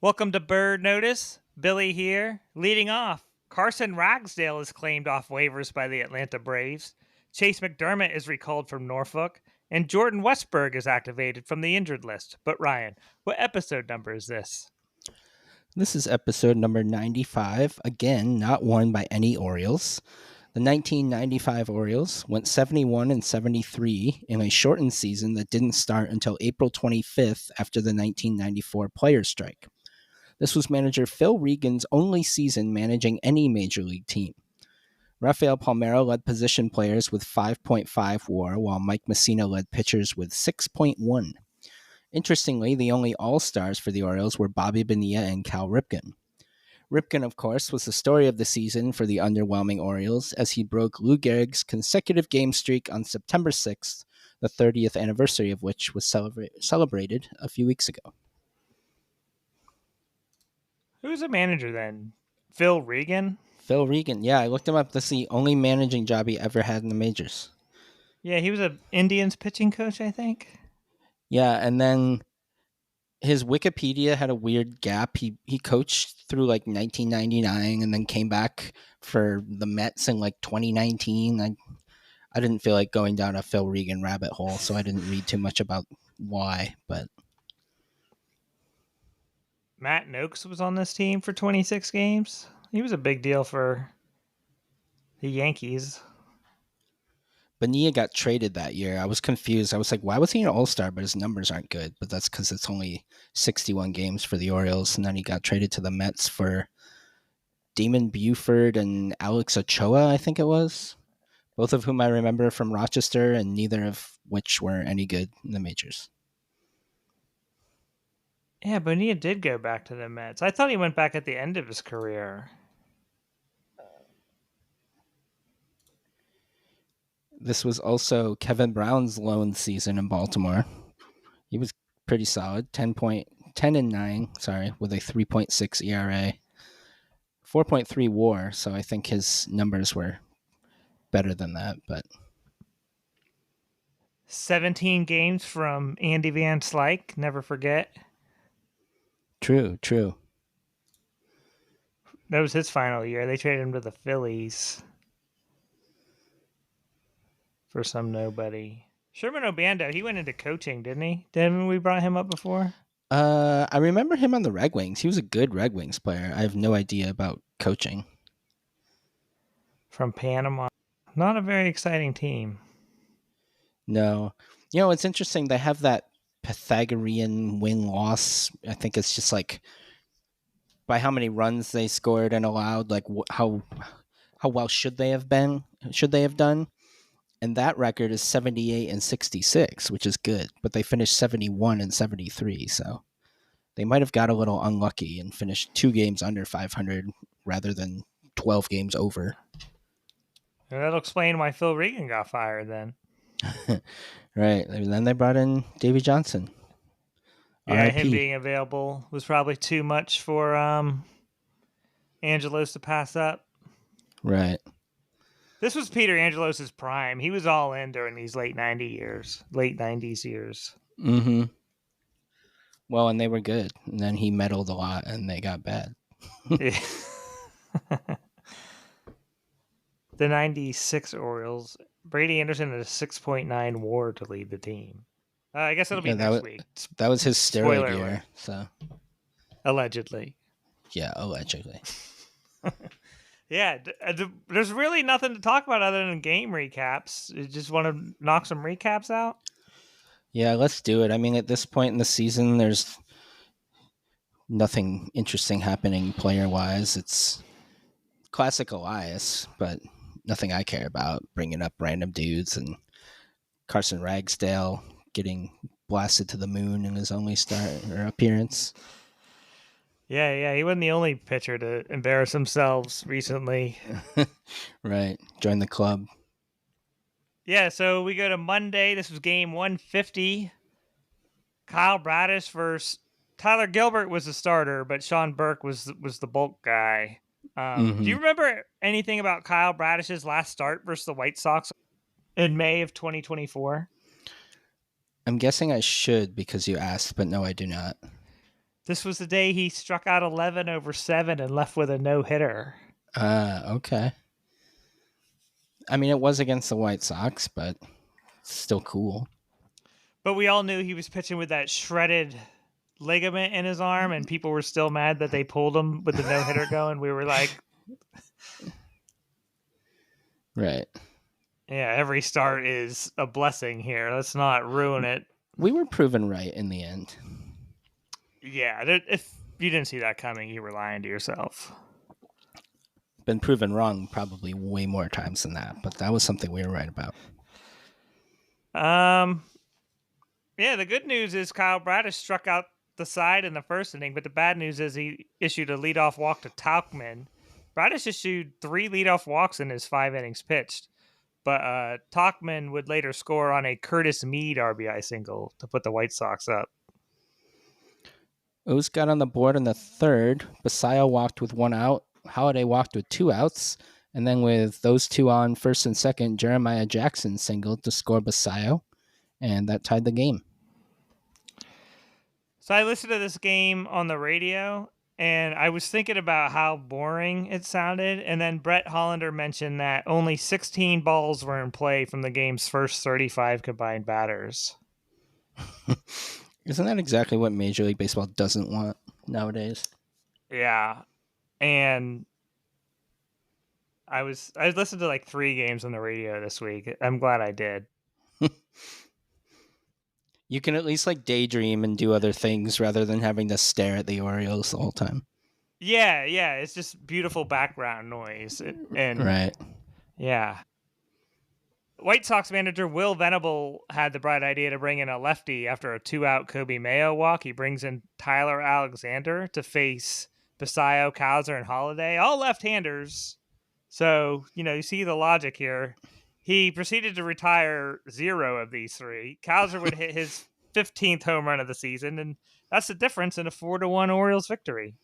Welcome to Bird Notice. Billy here. Leading off, Carson Ragsdale is claimed off waivers by the Atlanta Braves. Chase McDermott is recalled from Norfolk. And Jordan Westberg is activated from the injured list. But Ryan, what episode number is this? This is episode number 95, again, not worn by any Orioles. The 1995 Orioles went 71 and 73 in a shortened season that didn't start until April 25th after the 1994 players' strike. This was manager Phil Regan's only season managing any major league team. Rafael Palmeiro led position players with 5.5 WAR, while Mike Messina led pitchers with 6.1. Interestingly, the only All-Stars for the Orioles were Bobby Bonilla and Cal Ripken. Ripken, of course, was the story of the season for the underwhelming Orioles as he broke Lou Gehrig's consecutive game streak on September 6th, the 30th anniversary of which was celebrated a few weeks ago. Who's the manager then? Phil Regan? Phil Regan, yeah, I looked him up. That's the only managing job he ever had in the majors. Yeah, he was an Indians pitching coach, I think. Yeah, and then his Wikipedia had a weird gap. He coached through like 1999 and then came back for the Mets in like 2019. I didn't feel like going down a Phil Regan rabbit hole, so I didn't read too much about why, but Matt Noakes was on this team for 26 games. He was a big deal for the Yankees. Bonilla got traded that year. I was confused. I was like, why was he an All-Star, but his numbers aren't good? But that's because it's only 61 games for the Orioles, and then he got traded to the Mets for Damon Buford and Alex Ochoa, I think it was. Both of whom I remember from Rochester, and neither of which were any good in the majors. Yeah, Bonilla did go back to the Mets. I thought he went back at the end of his career. This was also Kevin Brown's lone season in Baltimore. He was pretty solid, 10 and 9, with a 3.6 ERA, 4.3 WAR, so I think his numbers were better than that, but 17 games from Andy Van Slyke, never forget. True. That was his final year. They traded him to the Phillies for some nobody. Sherman Obando, he went into coaching, didn't he? Didn't we brought him up before? I remember him on the Red Wings. He was a good Red Wings player. I have no idea about coaching. From Panama. Not a very exciting team. No. You know, it's interesting. They have that Pythagorean win-loss. I think it's just like by how many runs they scored and allowed, like how well should they have done. And that record is 78 and 66, which is good. But they finished 71 and 73, so they might have got a little unlucky and finished 2 games under 500 rather than 12 games over. And that'll explain why Phil Regan got fired then. Right. And then they brought in Davey Johnson. Yeah, RIP. him being available was probably too much for Angelos to pass up. Right. This was Peter Angelos' prime. He was all in during these late 90s years. Mm-hmm. Well, and they were good. And then he meddled a lot and they got bad. The 96 Orioles, Brady Anderson had a 6.9 WAR to lead the team. I guess it'll be next week. That was his steroid Spoiler year. alert. So Allegedly. Yeah, allegedly. Yeah, there's really nothing to talk about other than game recaps. You just want to knock some recaps out? Yeah, let's do it. I mean, at this point in the season, there's nothing interesting happening player-wise. It's classic Elias, but nothing I care about, bringing up random dudes, and Carson Ragsdale getting blasted to the moon in his only start or appearance. Yeah, he wasn't the only pitcher to embarrass themselves recently. Right, join the club. Yeah, so we go to Monday. This was game 150. Kyle Bradish versus Tyler Gilbert was the starter, but Sean Burke was the bulk guy. Do you remember anything about Kyle Bradish's last start versus the White Sox in May of 2024? I'm guessing I should because you asked, but no, I do not. This was the day he struck out 11 over 7 and left with a no-hitter. Okay. I mean, it was against the White Sox, but it's still cool. But we all knew he was pitching with that shredded ligament in his arm, and people were still mad that they pulled him with the no-hitter going. We were like, Right. yeah, every start is a blessing here. Let's not ruin it. We were proven right in the end. Yeah, if you didn't see that coming, you were lying to yourself. Been proven wrong probably way more times than that, but that was something we were right about. Yeah, the good news is Kyle Bradish struck out the side in the first inning, but the bad news is he issued a leadoff walk to Tauchman. Bradish issued 3 leadoff walks in his 5 innings pitched, but Tauchman would later score on a Curtis Mead RBI single to put the White Sox up. O's got on the board in the third. Basayo walked with 1 out. Holiday walked with 2 outs. And then with those 2 on first and second, Jeremiah Jackson singled to score Basayo, and that tied the game. So I listened to this game on the radio, and I was thinking about how boring it sounded. And then Brett Hollander mentioned that only 16 balls were in play from the game's first 35 combined batters. Isn't that exactly what Major League Baseball doesn't want nowadays? Yeah. And I listened to like 3 games on the radio this week. I'm glad I did. You can at least like daydream and do other things rather than having to stare at the Orioles the whole time. Yeah, it's just beautiful background noise. And Right. yeah. White Sox manager Will Venable had the bright idea to bring in a lefty after a 2-out Kobe Mayo walk. He brings in Tyler Alexander to face Basayo, Kowser, and Holiday, all left-handers. So, you see the logic here. He proceeded to retire 0 of these 3. Kowser would hit his 15th home run of the season, and that's the difference in a 4-1 Orioles victory.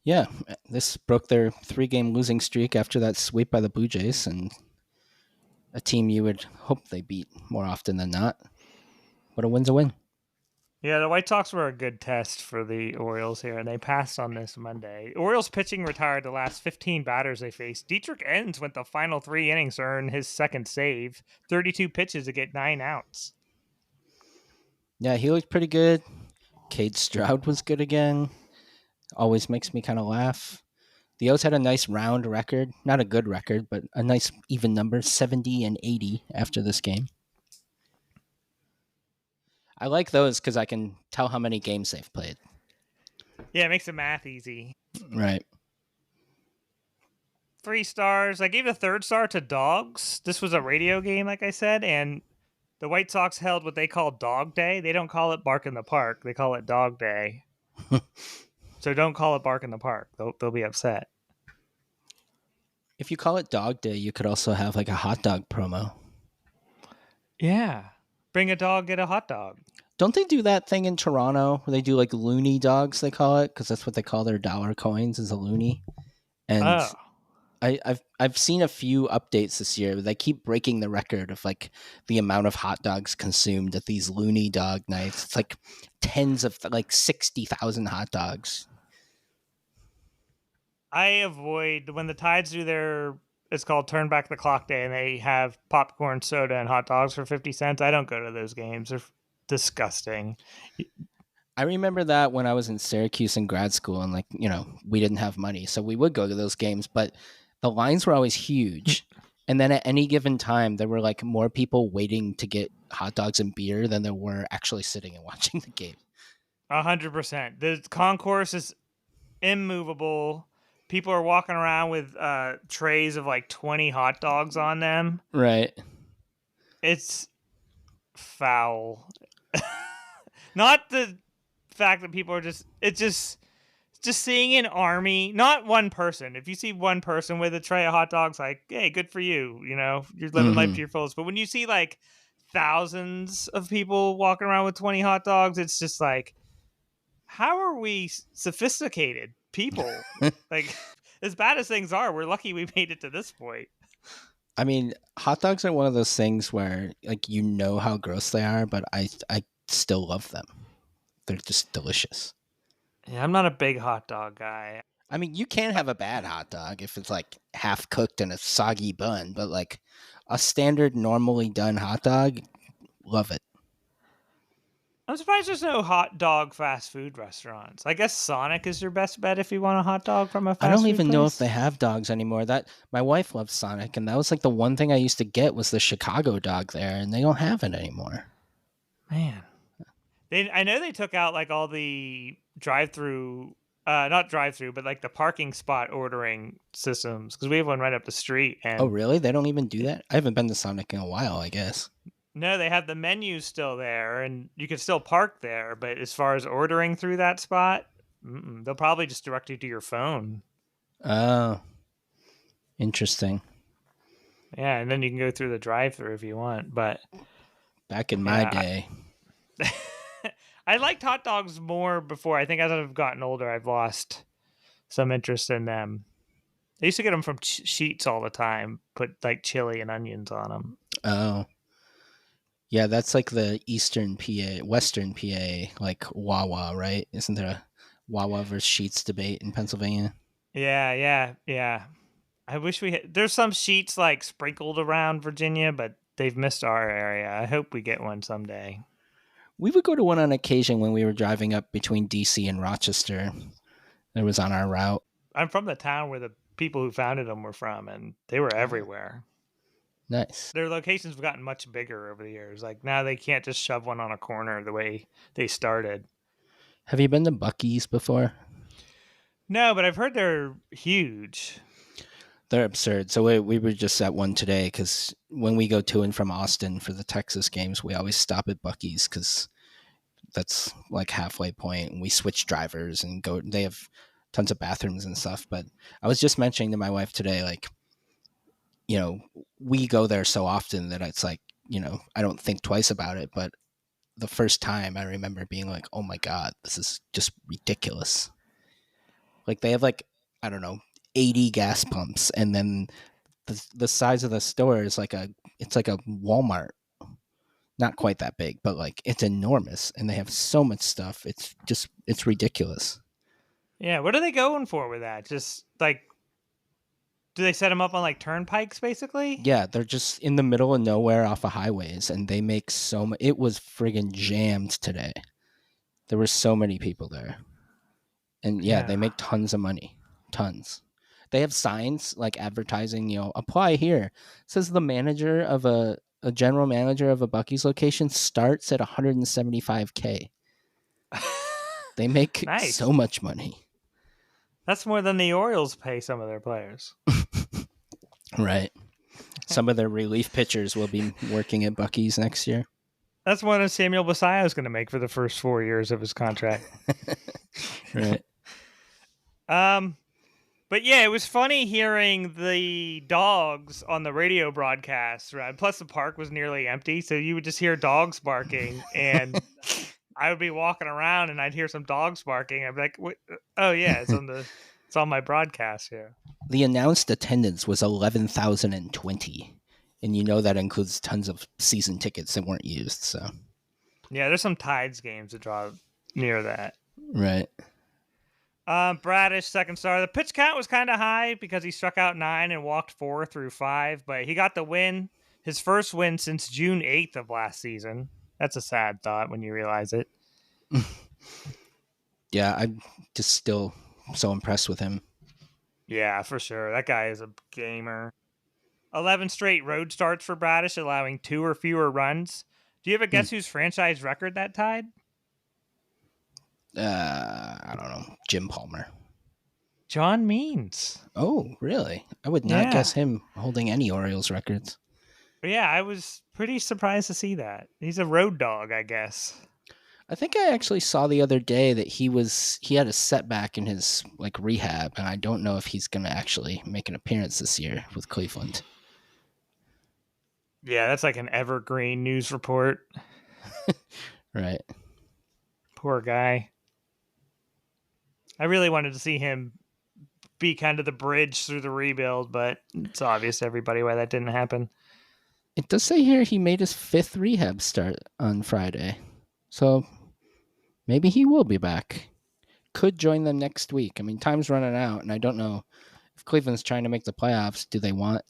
Yeah, this broke their 3-game losing streak after that sweep by the Blue Jays, and a team you would hope they beat more often than not. But a win's a win. Yeah, the White Sox were a good test for the Orioles here, and they passed on this Monday. Orioles pitching retired the last 15 batters they faced. Dietrich Enns went the final 3 innings to earn his second save, 32 pitches to get 9 outs. Yeah, he looked pretty good. Cade Stroud was good again. Always makes me kind of laugh. The O's had a nice round record. Not a good record, but a nice even number, 70 and 80 after this game. I like those because I can tell how many games they've played. Yeah, it makes the math easy. Right. 3 stars. I gave the 3rd star to Dogs. This was a radio game, like I said, and the White Sox held what they call Dog Day. They don't call it Bark in the Park. They call it Dog Day. So don't call it Bark in the Park. They'll be upset. If you call it Dog Day, you could also have like a hot dog promo. Yeah. Bring a dog, get a hot dog. Don't they do that thing in Toronto where they do like loony dogs, they call it? Because that's what they call their dollar coins, is a loony. And I've seen a few updates this year. They keep breaking the record of like the amount of hot dogs consumed at these loony dog nights. It's like tens of like 60,000 hot dogs. I avoid when the Tides do it's called Turn Back the Clock Day, and they have popcorn, soda, and hot dogs for 50 cents. I don't go to those games. They're disgusting. I remember that when I was in Syracuse in grad school, and we didn't have money, so we would go to those games, but the lines were always huge. And then at any given time, there were like more people waiting to get hot dogs and beer than there were actually sitting and watching the game. 100%. The concourse is immovable. People are walking around with trays of like 20 hot dogs on them. Right. It's foul. Not the fact that people are just seeing an army, not one person. If you see one person with a tray of hot dogs, like, hey, good for you. You're living life to your fullest. But when you see like thousands of people walking around with 20 hot dogs, it's just like, how are we sophisticated people? Like, as bad as things are, we're lucky we made it to this point. I mean, hot dogs are one of those things where like how gross they are, but I still love them. They're just delicious. Yeah, I'm not a big hot dog guy. I mean, you can have a bad hot dog if it's like half cooked in a soggy bun, but like a standard, normally done hot dog, love it. I'm surprised there's no hot dog fast food restaurants. I guess Sonic is your best bet if you want a hot dog from a I fast don't food even know if place. they have dogs anymore. That my wife loves Sonic, and that was like the one thing I used to get was the Chicago dog there, and they don't have it anymore. Man, I know they took out like all the drive-through, not drive-through, but like the parking spot ordering systems because we have one right up the street, Oh, and really? They don't even do that? I haven't been to Sonic in a while, I guess. no, they have the menus still there, and you can still park there. But as far as ordering through that spot, they'll probably just direct you to your phone. Oh, interesting. Yeah, and then you can go through the drive-through if you want. But Back in my yeah, day. I liked hot dogs more before. I think as I've gotten older, I've lost some interest in them. I used to get them from Sheets all the time. Put like chili and onions on them. Oh, yeah, that's like the Eastern PA, Western PA, like Wawa, right? Isn't there a Wawa versus Sheets debate in Pennsylvania? Yeah, yeah, yeah. I wish we had. There's some Sheets like sprinkled around Virginia, but they've missed our area. I hope we get one someday. We would go to one on occasion when we were driving up between DC and Rochester. It was on our route. I'm from the town where the people who founded them were from, and they were everywhere. Nice. Their locations have gotten much bigger over the years. Like now they can't just shove one on a corner the way they started. Have you been to Buc-ee's before? No, but I've heard they're huge. They're absurd. So we were just at one today because when we go to and from Austin for the Texas games, we always stop at Buc-ee's because that's like halfway point. And we switch drivers and go. They have tons of bathrooms and stuff. But I was just mentioning to my wife today, like, we go there so often that it's like, I don't think twice about it. But the first time I remember being like, oh my God, this is just ridiculous. Like they have like, I don't know, 80 gas pumps, and then the size of the store is it's like a Walmart. Not quite that big, but like it's enormous, and they have so much stuff. It's ridiculous. Yeah, what are they going for with that? Just like, do they set them up on like turnpikes, basically? Yeah, they're just in the middle of nowhere off of highways, and they make so much. It was friggin' jammed today. There were so many people there, and yeah, they Yeah. make tons of money, tons. They have signs like advertising, apply here. It says the manager of a general manager of a Bucky's location starts at 175K. They make Nice. so much money. That's more than the Orioles pay some of their players. Right. Some of their relief pitchers will be working at Bucky's next year. That's more than Samuel Basilio is going to make for the first 4 years of his contract. Right. um, but yeah, it was funny hearing the dogs on the radio broadcast. Right? Plus, the park was nearly empty, so you would just hear dogs barking, and I would be walking around and I'd hear some dogs barking. I'd be like, what? "Oh yeah, it's on my broadcast here." The announced attendance was 11,020. And that includes tons of season tickets that weren't used. So, Yeah, there's some Tides games that draw near that. right. Bradish, second star. The pitch count was kind of high because he struck out 9 and walked 4 through 5, but he got the win, his first win since June 8th of last season. That's a sad thought when you realize it. Yeah, I'm just still so impressed with him. Yeah, for sure. That guy is a gamer. 11 straight road starts for Bradish, allowing 2 or fewer runs. Do you have a guess whose franchise record that tied? I don't know. Jim Palmer. John Means. Oh, really? I would not Yeah. guess him holding any Orioles records. Yeah, I was pretty surprised to see that. He's a road dog, I guess. I think I actually saw the other day that he had a setback in his like rehab, and I don't know if he's going to actually make an appearance this year with Cleveland. Yeah, that's like an evergreen news report. Right. Poor guy. I really wanted to see him be kind of the bridge through the rebuild, but it's obvious to everybody why that didn't happen. It does say here he made his 5th rehab start on Friday. So Maybe he will be back. Could join them next week. I mean, time's running out, and I don't know if Cleveland's trying to make the playoffs. Do they want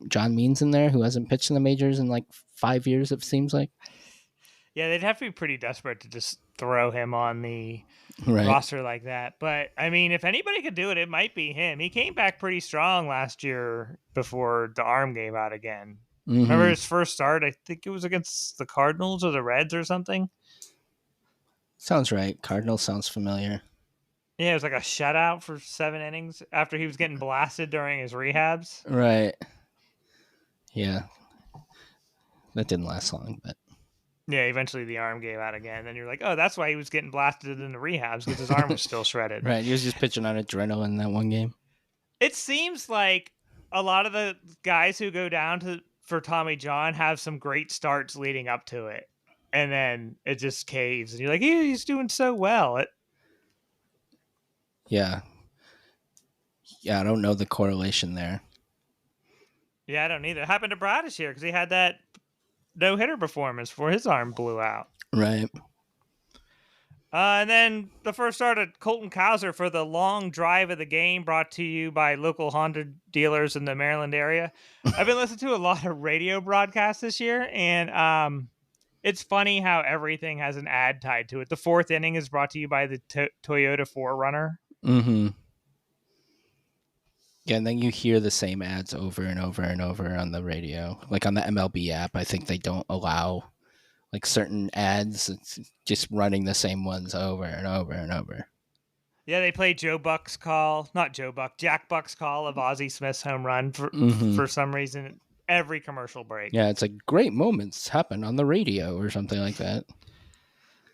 John Means in there, who hasn't pitched in the majors in like 5 years? It seems like. Yeah, they'd have to be pretty desperate to just throw him on the Right. roster like that. But I mean, if anybody could do it, it might be him. He came back pretty strong last year before the arm gave out again. Remember Mm-hmm. his first start? I think it was against the Cardinals or the Reds or something. Sounds right. Cardinal sounds familiar. Yeah, it was like a shutout for 7 innings after he was getting blasted during his rehabs. Right. Yeah. That didn't last long, but Yeah, eventually the arm gave out again. Then you're like, oh, that's why he was getting blasted in the rehabs because his arm was still shredded. right. He was just pitching on adrenaline that one game. It seems like a lot of the guys who go down to for Tommy John have some great starts leading up to it, and then it just caves, and you're like, he's doing so well. Yeah. Yeah, I don't know the correlation there. Yeah, I don't either. It happened to Brad this year because he had that no hitter performance before his arm blew out. Right. And then the first start of Colton Cowser for the long drive of the game, brought to you by local Honda dealers in the Maryland area. I've been listening to a lot of radio broadcasts this year, and it's funny how everything has an ad tied to it. The fourth inning is brought to you by the Toyota 4Runner. Mm-hmm. Yeah, and then you hear the same ads over and over and over on the radio. Like on the MLB app, I think they don't allow like certain ads. It's just running the same ones over and over and over. Yeah, they play Joe Buck's call, not Joe Buck, Jack Buck's call of Ozzie Smith's home run Mm-hmm. for some reason. Every commercial break. Yeah, it's like great moments happen on the radio or something like that.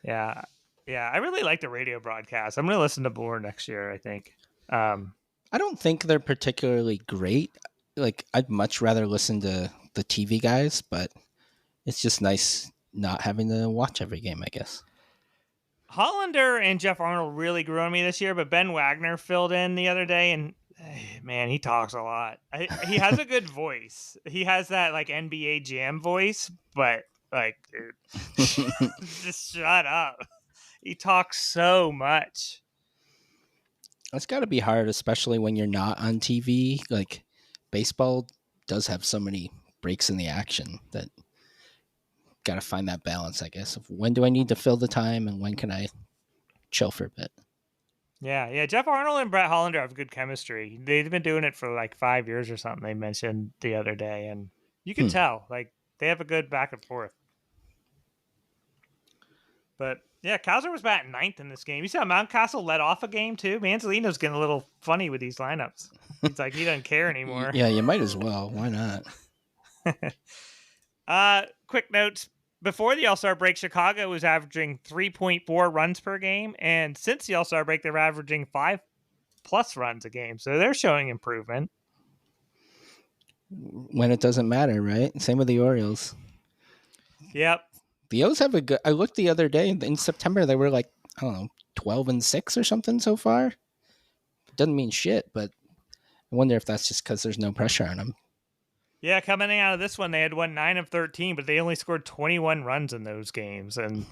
Yeah, yeah, I really like the radio broadcast. I'm going to listen to more next year, I think. I don't think they're particularly great. Like I'd much rather listen to the TV guys, but it's just nice not having to watch every game, I guess. Hollander and Jeff Arnold really grew on me this year, but Ben Wagner filled in the other day, and man, he talks a lot. He has a good voice. He has that like NBA Jam voice, but like, dude, just shut up. He talks so much. It's got to be hard, especially when you're not on TV. Like baseball does have so many breaks in the action that got to find that balance, I guess, of when do I need to fill the time and when can I chill for a bit. Yeah, yeah. Jeff Arnold and Brett Hollander have good chemistry. They've been doing it for like 5 years or something. They mentioned the other day, and you can tell like they have a good back and forth. But yeah, Cowser was batting ninth in this game. You saw Mountcastle led off a game too. Manzolino's getting a little funny with these lineups. He's like he doesn't care anymore. Yeah, you might as well. Why not? Quick notes. Before the All-Star break, Chicago was averaging 3.4 runs per game, and since the All-Star break, they're averaging 5+ runs a game. So they're showing improvement. When it doesn't matter, right? Same with the Orioles. Yep. The O's have a good. I looked the other day in September. They were like, I don't know, 12-6 or something so far. Doesn't mean shit, but I wonder if that's just because there's no pressure on them. Yeah, coming out of this one, they had won 9 of 13, but they only scored 21 runs in those games, and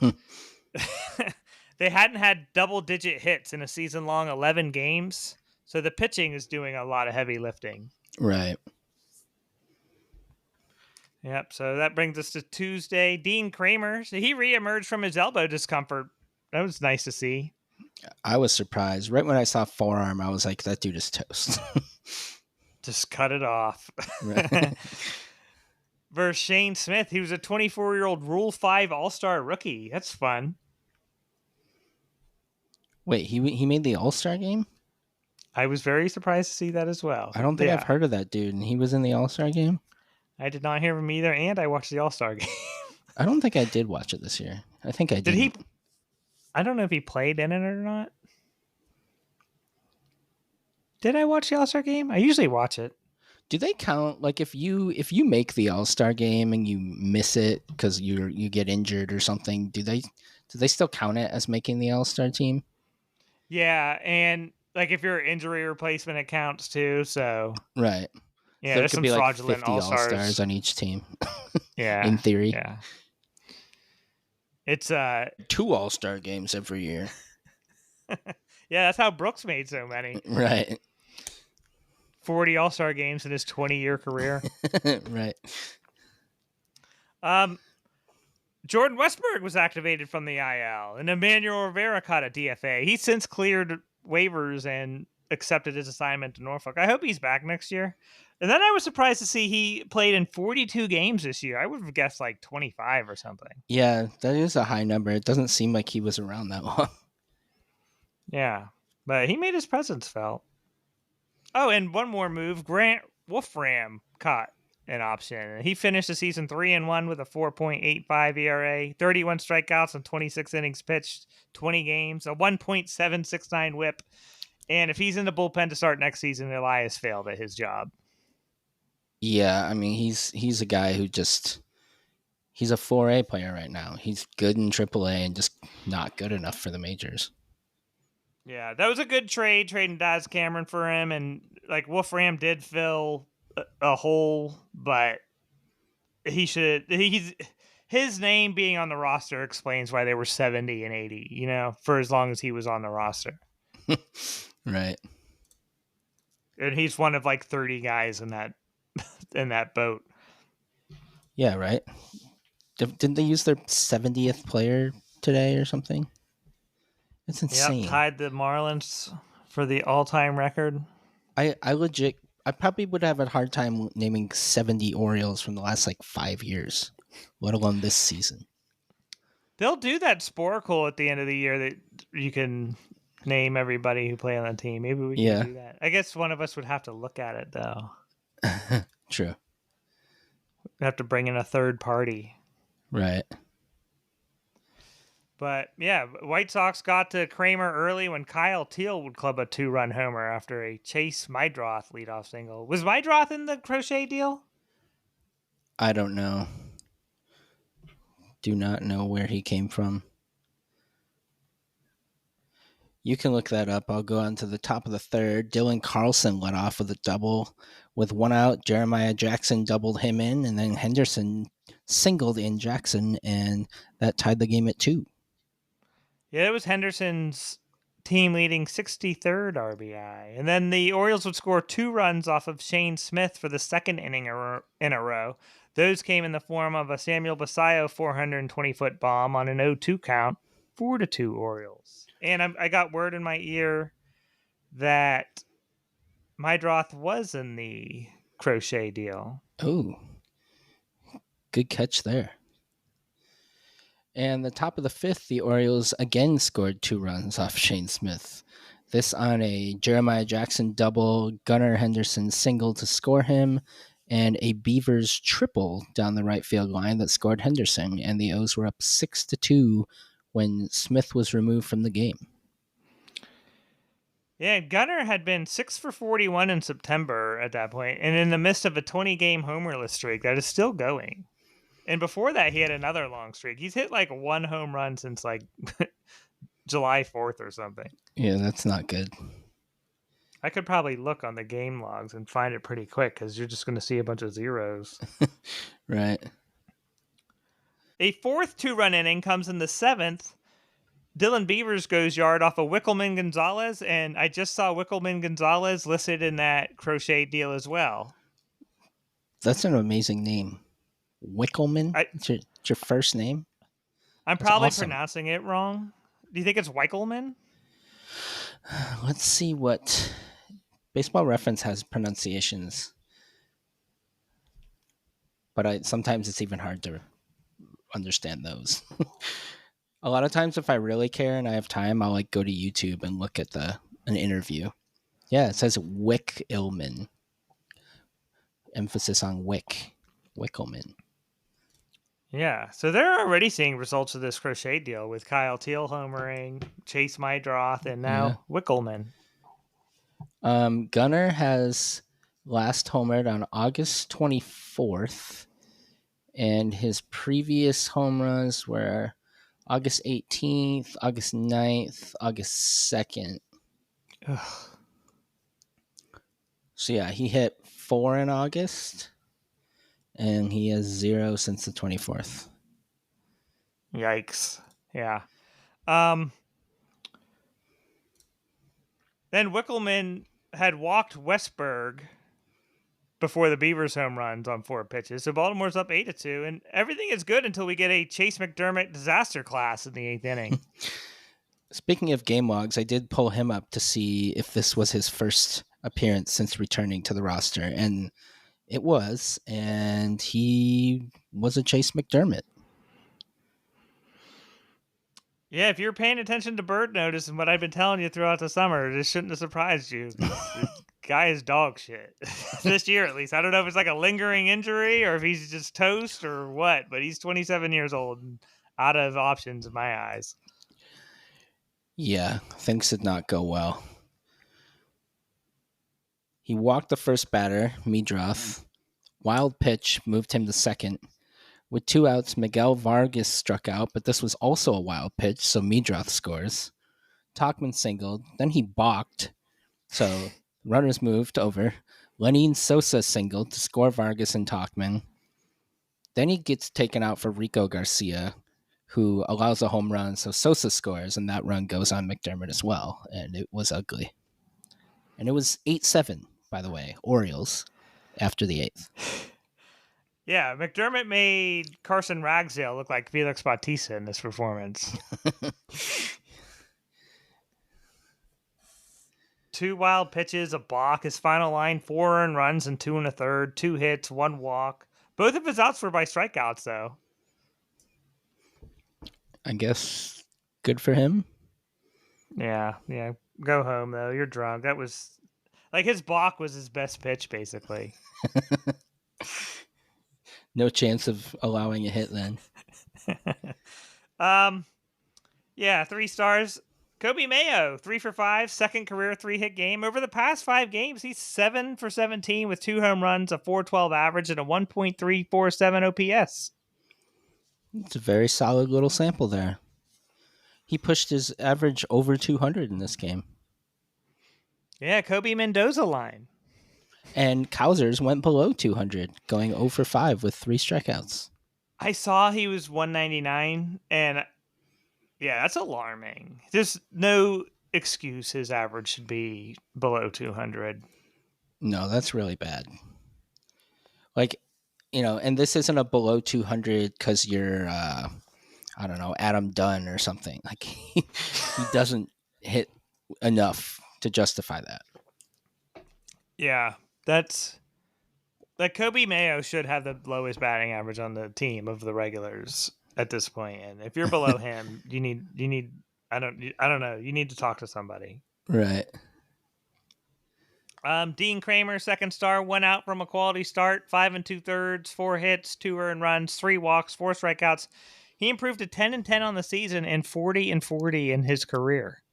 they hadn't had double-digit hits in a season-long 11 games. So the pitching is doing a lot of heavy lifting. Right. Yep. So that brings us to Tuesday. Dean Kramer, so he reemerged from his elbow discomfort. That was nice to see. I was surprised. Right when I saw forearm, I was like, that dude is toast. Just cut it off. Right. Versus Shane Smith. He was a 24-year-old Rule 5 All-Star rookie. That's fun. Wait, he made the All-Star game? I was very surprised to see that as well. I don't think I've heard of that dude, and he was in the All-Star game? I did not hear him either, and I watched the All-Star game. I don't think I did watch it this year. I think I did. Did he? I don't know if he played in it or not. Did I watch the All-Star game? I usually watch it. Do they count, like if you make the All-Star game and you miss it because you get injured or something, do they still count it as making the All-Star team? Yeah, and like if you're an injury replacement, it counts too. So right. Yeah, so there's it could some be like fraudulent 50 All-Stars All-Stars on each team. Yeah, in theory. Yeah. It's 2 All-Star games every year. yeah, that's how Brooks made so many. Right. 40 All-Star games in his 20-year career. Right. Um, Jordan Westberg was activated from the IL, and Emmanuel Rivera caught a DFA. He's since cleared waivers and accepted his assignment to Norfolk. I hope he's back next year. And then I was surprised to see he played in 42 games this year. I would have guessed like 25 or something. Yeah, that is a high number. It doesn't seem like he was around that long. Yeah, but he made his presence felt. Oh, and one more move. Grant Wolfram caught an option. He finished the season 3-1 with a 4.85 ERA, 31 strikeouts and 26 innings pitched, 20 games, a 1.769 whip. And if he's in the bullpen to start next season, Elias failed at his job. Yeah, I mean he's a guy who just he's a 4A player right now. He's good in AAA and just not good enough for the majors. Yeah, that was a good trade, trading Daz Cameron for him. And like Wolfram did fill a hole, but he's his name being on the roster explains why they were 70 and 80, for as long as he was on the roster. Right. And he's one of like 30 guys in that boat. Yeah, right. Didn't they use their 70th player today or something? It's Yep, insane. tied the Marlins for the all-time record. I probably would have a hard time naming 70 Orioles from the last like 5 years, let alone this season. They'll do that Sporcle at the end of the year that you can name everybody who play on the team. Maybe we can Yeah. do that. I guess one of us would have to look at it though. True. We'd have to bring in a third party. Right. But yeah, White Sox got to Kramer early when Kyle Teal would club a 2-run homer after a Chase Mydroth leadoff single. Was Mydroth in the Crochet deal? I don't know. Do not know where he came from. You can look that up. I'll go on to the top of the third. Dylan Carlson led off with a double. With one out, Jeremiah Jackson doubled him in, and then Henderson singled in Jackson, and that tied the game at 2. Yeah, it was Henderson's team leading 63rd RBI. And then the Orioles would score 2 runs off of Shane Smith for the second inning in a row. Those came in the form of a Samuel Basayo 420-foot bomb on an 0-2 count, 4-2 Orioles. And I got word in my ear that Mydroth was in the Crochet deal. Oh, good catch there. And the top of the fifth, the Orioles again scored 2 runs off Shane Smith. This on a Jeremiah Jackson double, Gunnar Henderson single to score him, and a Beavers triple down the right field line that scored Henderson. And the O's were up 6-2 when Smith was removed from the game. Yeah, Gunnar had been 6 for 41 in September at that point, and in the midst of a 20-game homerless streak that is still going. And before that, he had another long streak. He's hit like 1 home run since like July 4th or something. Yeah, that's not good. I could probably look on the game logs and find it pretty quick because you're just going to see a bunch of zeros. Right. A fourth 2-run inning comes in the 7th. Dylan Beavers goes yard off of Wickelman Gonzalez, and I just saw Wickelman Gonzalez listed in that Crochet deal as well. That's an amazing name. Wickelman? It's your first name? I'm That's probably awesome. pronouncing it wrong. Do you think it's Wickelman? Let's see what Baseball Reference has pronunciations, but sometimes it's even hard to understand those. A lot of times, if I really care and I have time, I'll like go to YouTube and look at an interview. Yeah, it says Wick Illman. Emphasis on Wick. Wickelman. Yeah, so they're already seeing results of this Crochet deal with Kyle Teal homering, Chase Mydroth, and now Wickelman. Gunnar has last homered on August 24th, and his previous home runs were August 18th, August 9th, August 2nd. Ugh. So yeah, he hit 4 in August, and he has 0 since the 24th. Yikes. Yeah. Um, then Wickelman had walked Westberg before the Beavers home runs on 4 pitches. So Baltimore's up 8-2, and everything is good until we get a Chase McDermott disaster class in the 8th inning. Speaking of game logs, I did pull him up to see if this was his first appearance since returning to the roster, and it was, and he was a Chase McDermott. Yeah, if you're paying attention to Bird Notice and what I've been telling you throughout the summer, this shouldn't have surprised you because the guy is dog shit. This year, at least. I don't know if it's like a lingering injury or if he's just toast or what, but he's 27 years old and out of options in my eyes. Yeah, things did not go well. He walked the first batter, Meadroth. Wild pitch moved him to second. With 2 outs, Miguel Vargas struck out, but this was also a wild pitch, so Meadroth scores. Tachman singled, then he balked, so runners moved over. Lenin Sosa singled to score Vargas and Tachman. Then he gets taken out for Rico Garcia, who allows a home run, so Sosa scores, and that run goes on McDermott as well, and it was ugly. And it was 8-7, by the way, Orioles, after the 8th. Yeah, McDermott made Carson Ragsdale look like Felix Bautista in this performance. 2 wild pitches, a balk. His final line, 4 earned runs and 2 1/3, 2 hits, 1 walk. Both of his outs were by strikeouts, though. I guess good for him. Yeah. Go home, though. You're drunk. That was like his balk was his best pitch, basically. No chance of allowing a hit then. Yeah, 3 stars. Kobe Mayo, 3 for 5, second career 3-hit game. Over the past 5 games, he's 7 for 17 with 2 home runs, a 4.12 average, and a 1.347 OPS. It's a very solid little sample there. He pushed his average over 200 in this game. Yeah, Kobe Mendoza line. And Kausers went below 200, going 0 for 5 with 3 strikeouts. I saw he was 199, and yeah, that's alarming. There's no excuse his average should be below 200. No, that's really bad. Like, and this isn't a below 200 because you're, I don't know, Adam Dunn or something. Like, he doesn't hit enough to justify that. Yeah, that Kobe Mayo should have the lowest batting average on the team of the regulars at this point. And if you're below him, you need I don't know, you need to talk to somebody. Right. Dean Kramer, second star, 1 out from a quality start, 5 2/3, 4 hits, 2 earned runs, 3 walks, 4 strikeouts. He improved to 10-10 on the season and 40-40 in his career.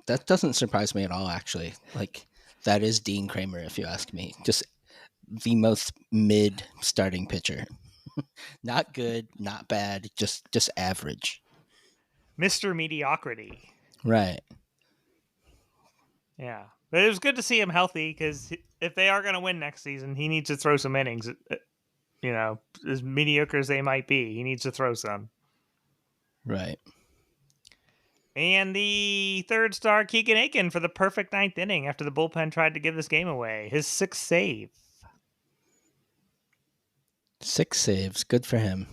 That doesn't surprise me at all, actually. Like, that is Dean Kramer, if you ask me. Just the most mid starting pitcher. Not good, not bad, just average. Mr. Mediocrity. Right. Yeah. But it was good to see him healthy because if they are going to win next season, he needs to throw some innings. As mediocre as they might be, he needs to throw some. Right. And the third star, Keegan Aiken, for the perfect 9th inning after the bullpen tried to give this game away. His 6th save. 6 saves. Good for him.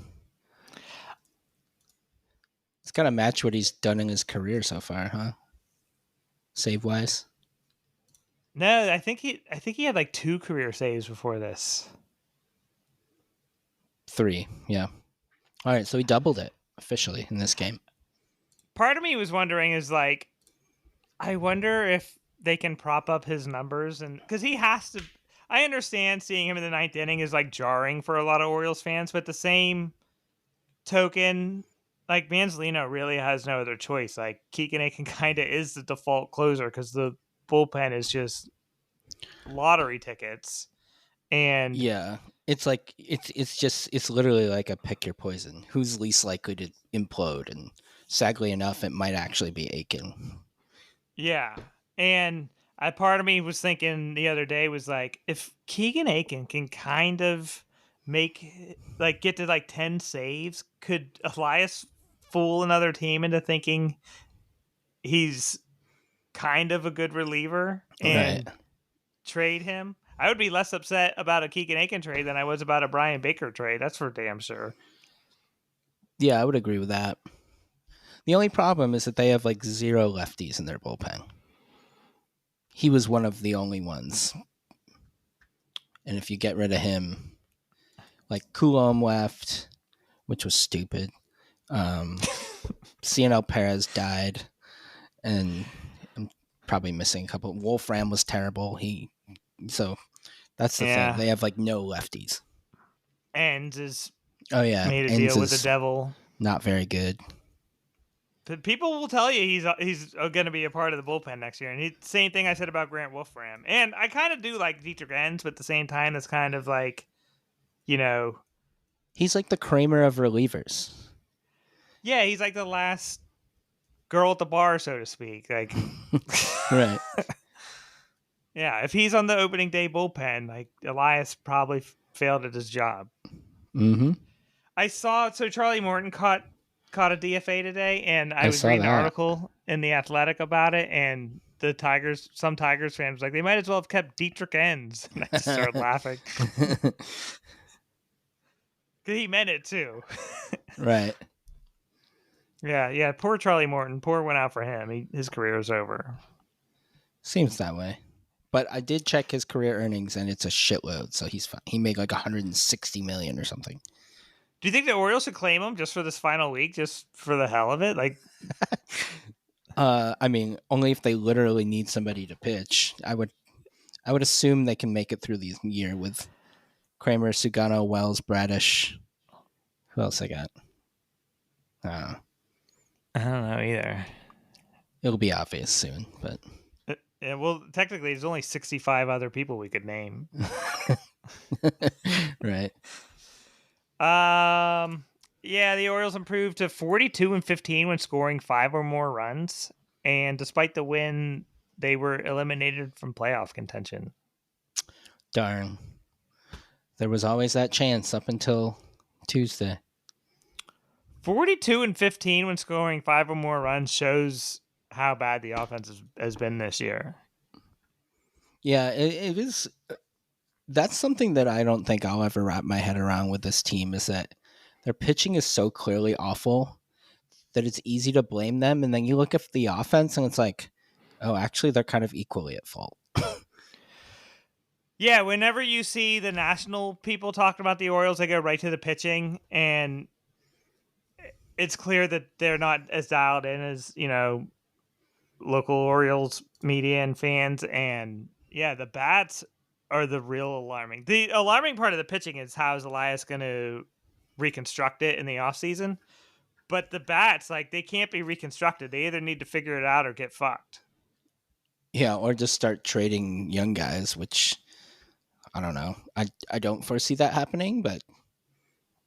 It's got to match what he's done in his career so far, huh? Save wise. No, I think he had like 2 career saves before this. 3, yeah. All right, so he doubled it officially in this game. Part of me was wondering is like, I wonder if they can prop up his numbers, and because he has to. I understand seeing him in the 9th inning is like jarring for a lot of Orioles fans, but the same token, like Manzolino really has no other choice. Like Keegan Aiken kind of is the default closer because the bullpen is just lottery tickets. And yeah, it's like it's literally like a pick your poison. Who's least likely to implode? And sadly enough, it might actually be Aiken. yeah, and part of me was thinking the other day was like, if Keegan Aiken can kind of get to like 10 saves? Could Elias fool another team into thinking he's kind of a good reliever Right. and trade him? I would be less upset about a Keegan Aiken trade than I was about a Brian Baker trade. That's for damn sure. Yeah, I would agree with that. The only problem is that they have like 0 lefties in their bullpen. He was one of the only ones. And if you get rid of him, like Coulomb left, which was stupid. CNL Perez died, and I'm probably missing a couple. Wolfram was terrible. So that's the thing. Yeah. They have like no lefties. Enns has Oh yeah, made a Enns deal with the is devil. not very good. People will tell you he's going to be a part of the bullpen next year, and same thing I said about Grant Wolfram. And I kind of do like Dietrich Enns, but at the same time, it's kind of like, you know, He's like the Kramer of relievers. yeah, he's like the last girl at the bar, so to speak. Like, Right. yeah, if he's on the opening day bullpen, like Elias probably failed at his job. Mm-hmm. I saw Charlie Morton caught a DFA today, and I I was saw reading an that. article in the Athletic about it, and some Tigers fans like they might as well have kept Dietrich Enns, and I just started laughing because he meant it too. Right. Yeah, poor Charlie Morton. Poor went out for him. His career is over. Seems that way. But I did check his career earnings, and it's a shitload. So he's fine. He made like 160 million or something. Do you think the Orioles should claim him just for this final week, just for the hell of it? Like, I mean, only if they literally need somebody to pitch. I would assume they can make it through the year with Kramer, Sugano, Wells, Bradish. Who else I got? I don't know either. It'll be obvious soon, but Yeah, well, technically, there's only 65 other people we could name. right. Yeah, the Orioles improved to 42-15 when scoring 5 or more runs, and despite the win, they were eliminated from playoff contention. Darn. There was always that chance up until Tuesday. 42-15 when scoring 5 or more runs shows how bad the offense has been this year. Yeah, it is. That's something that I don't think I'll ever wrap my head around with this team is that their pitching is so clearly awful that it's easy to blame them. And then you look at the offense and it's like, oh, actually, they're kind of equally at fault. Yeah, whenever you see the national people talking about the Orioles, they go right to the pitching, and it's clear that they're not as dialed in as, local Orioles media and fans. And yeah, the bats are the real alarming. The alarming part of the pitching is how is Elias going to reconstruct it in the offseason. But the bats, like, they can't be reconstructed. They either need to figure it out or get fucked. Yeah, or just start trading young guys, which I don't know. I don't foresee that happening, but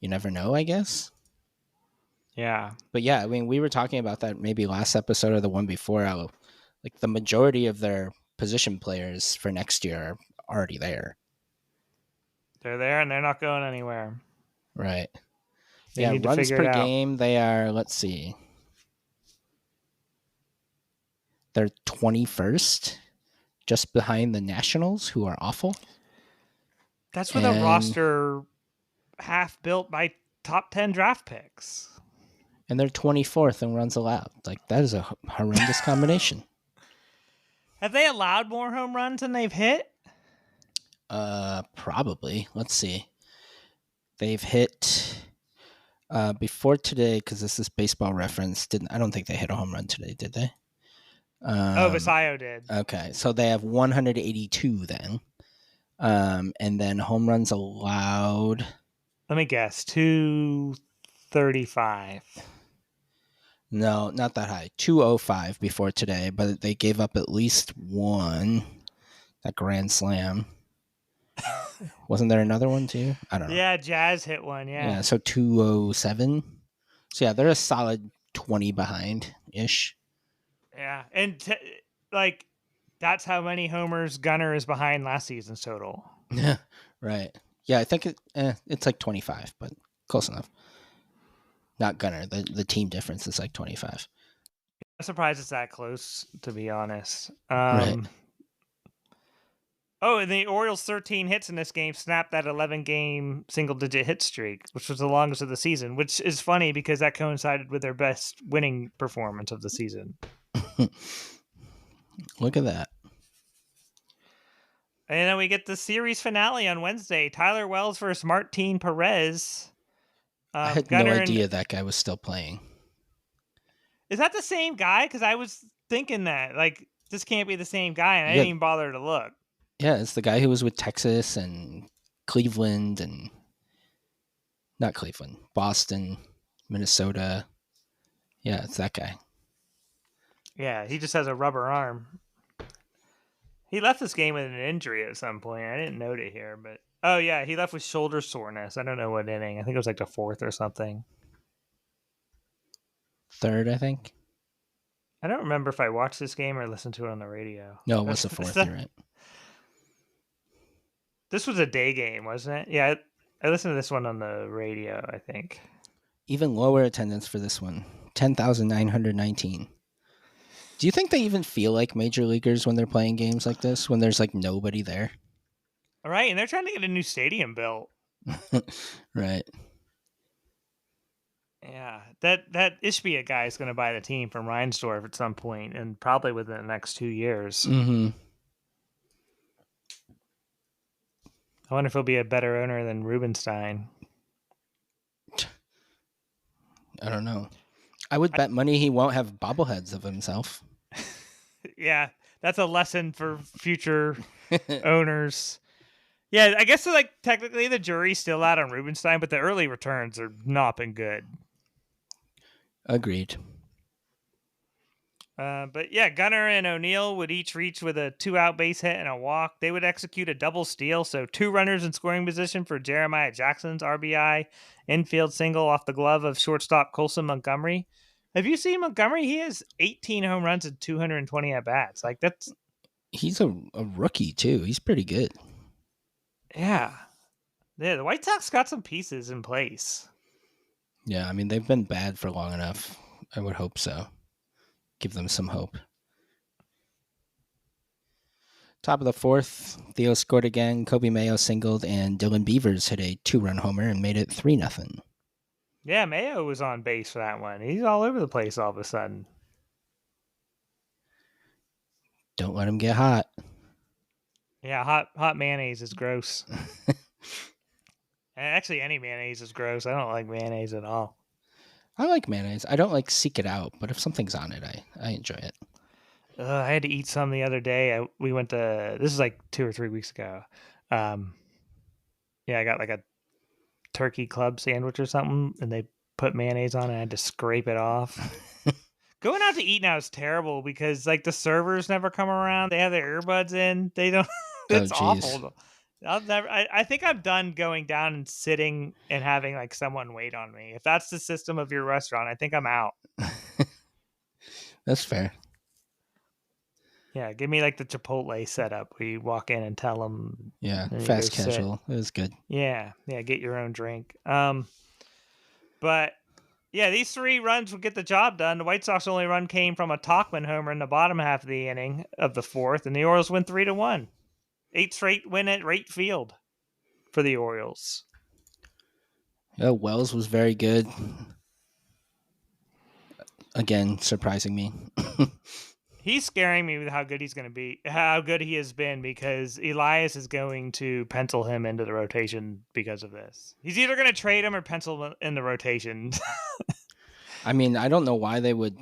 you never know, I guess. Yeah. But yeah, I mean, we were talking about that maybe last episode or the one before. How, like, the majority of their position players for next year are already there. They're there and they're not going anywhere. Right. They need to runs figure per it out. game, they are, let's see. They're 21st, just behind the Nationals, who are awful. That's with a roster half built by top 10 draft picks. And they're 24th in runs allowed. Like, that is a horrendous combination. Have they allowed more home runs than they've hit? Probably. Let's see. They've hit before today, because this is Baseball Reference. I don't think they hit a home run today, did they? Basayo did. Okay, so they have 182 then. And then home runs allowed. Let me guess, 235. No, not that high. 205 before today, but they gave up at least one. That grand slam. Wasn't there another one too? I don't know. Yeah, Jazz hit one, Yeah, so 207. So yeah, they're a solid 20 behind ish. Yeah, and that's how many homers Gunnar is behind last season's total. Right. Yeah, I think it's like 25, but close enough. Not Gunner. The team difference is like 25. I'm surprised it's that close, to be honest. Right. Oh, and the Orioles' 13 hits in this game snapped that 11-game single-digit hit streak, which was the longest of the season, which is funny because that coincided with their best winning performance of the season. Look at that. And then we get the series finale on Wednesday. Tyler Wells versus Martin Perez. I had no Gunner and idea that guy was still playing. is that the same guy? Because I was thinking that like this can't be the same guy, and I Yeah, didn't even bother to look. yeah, it's the guy who was with Texas and Cleveland and not Cleveland, Boston, Minnesota. Yeah, it's that guy. Yeah, he just has a rubber arm. He left this game with an injury at some point. I didn't note it here, but oh yeah, he left with shoulder soreness. I don't know what inning. I think it was like the fourth or something. Third, I think. I don't remember if I watched this game or listened to it on the radio. No, it was the fourth. You're right. This was a day game, wasn't it? Yeah, I listened to this one on the radio, I think. Even lower attendance for this one, 10,919. Do you think they even feel like major leaguers when they're playing games like this, when there's like nobody there? All right, and they're trying to get a new stadium built. Right. Yeah, that Ishbia guy is going to buy the team from Reinsdorf at some point, and probably within the next 2 years. Mm-hmm. I wonder if he'll be a better owner than Rubenstein. I don't know. I would bet money he won't have bobbleheads of himself. Yeah, that's a lesson for future owners. Yeah, I guess like technically the jury's still out on Rubenstein, but the early returns are not been good. Agreed. But yeah, Gunner and O'Neill would each reach with a 2-out base hit and a walk. They would execute a double steal, so 2 runners in scoring position for Jeremiah Jackson's RBI infield single off the glove of shortstop Colson Montgomery. Have you seen Montgomery? He has 18 home runs and 220 at bats. Like that's He's a rookie too. He's pretty good. yeah. The White Sox got some pieces in place. Yeah, I mean they've been bad for long enough. I would hope so. Give them some hope. Top of the fourth, Theo scored again. Kobe Mayo singled, and Dylan Beavers hit a 2-run homer and made it 3-0. Yeah, Mayo was on base for that one. He's all over the place all of a sudden. Don't let him get hot. Yeah, hot mayonnaise is gross. Actually, any mayonnaise is gross. I don't like mayonnaise at all. I like mayonnaise. I don't like seek it out, but if something's on it, I enjoy it. I had to eat some the other day. We went to this is like 2 or 3 weeks ago. Yeah, I got like a turkey club sandwich or something, and they put mayonnaise on it. I had to scrape it off. Going out to eat now is terrible because like the servers never come around. They have their earbuds in. They don't. It's awful. I think I'm done going down and sitting and having like someone wait on me. If that's the system of your restaurant, I think I'm out. That's fair. Yeah, give me like the Chipotle setup where you walk in and tell them. Yeah, fast casual. It was good. Yeah, get your own drink. But yeah, these 3 runs would get the job done. The White Sox only run came from a Tauchman homer in the bottom half of the inning of the fourth, and the Orioles win 3-1. 8 straight win at right field for the Orioles. Yeah, Wells was very good. Again, surprising me. He's scaring me with how good he's going to be, how good he has been, because Elias is going to pencil him into the rotation because of this. He's either going to trade him or pencil him in the rotation. I mean, I don't know why they would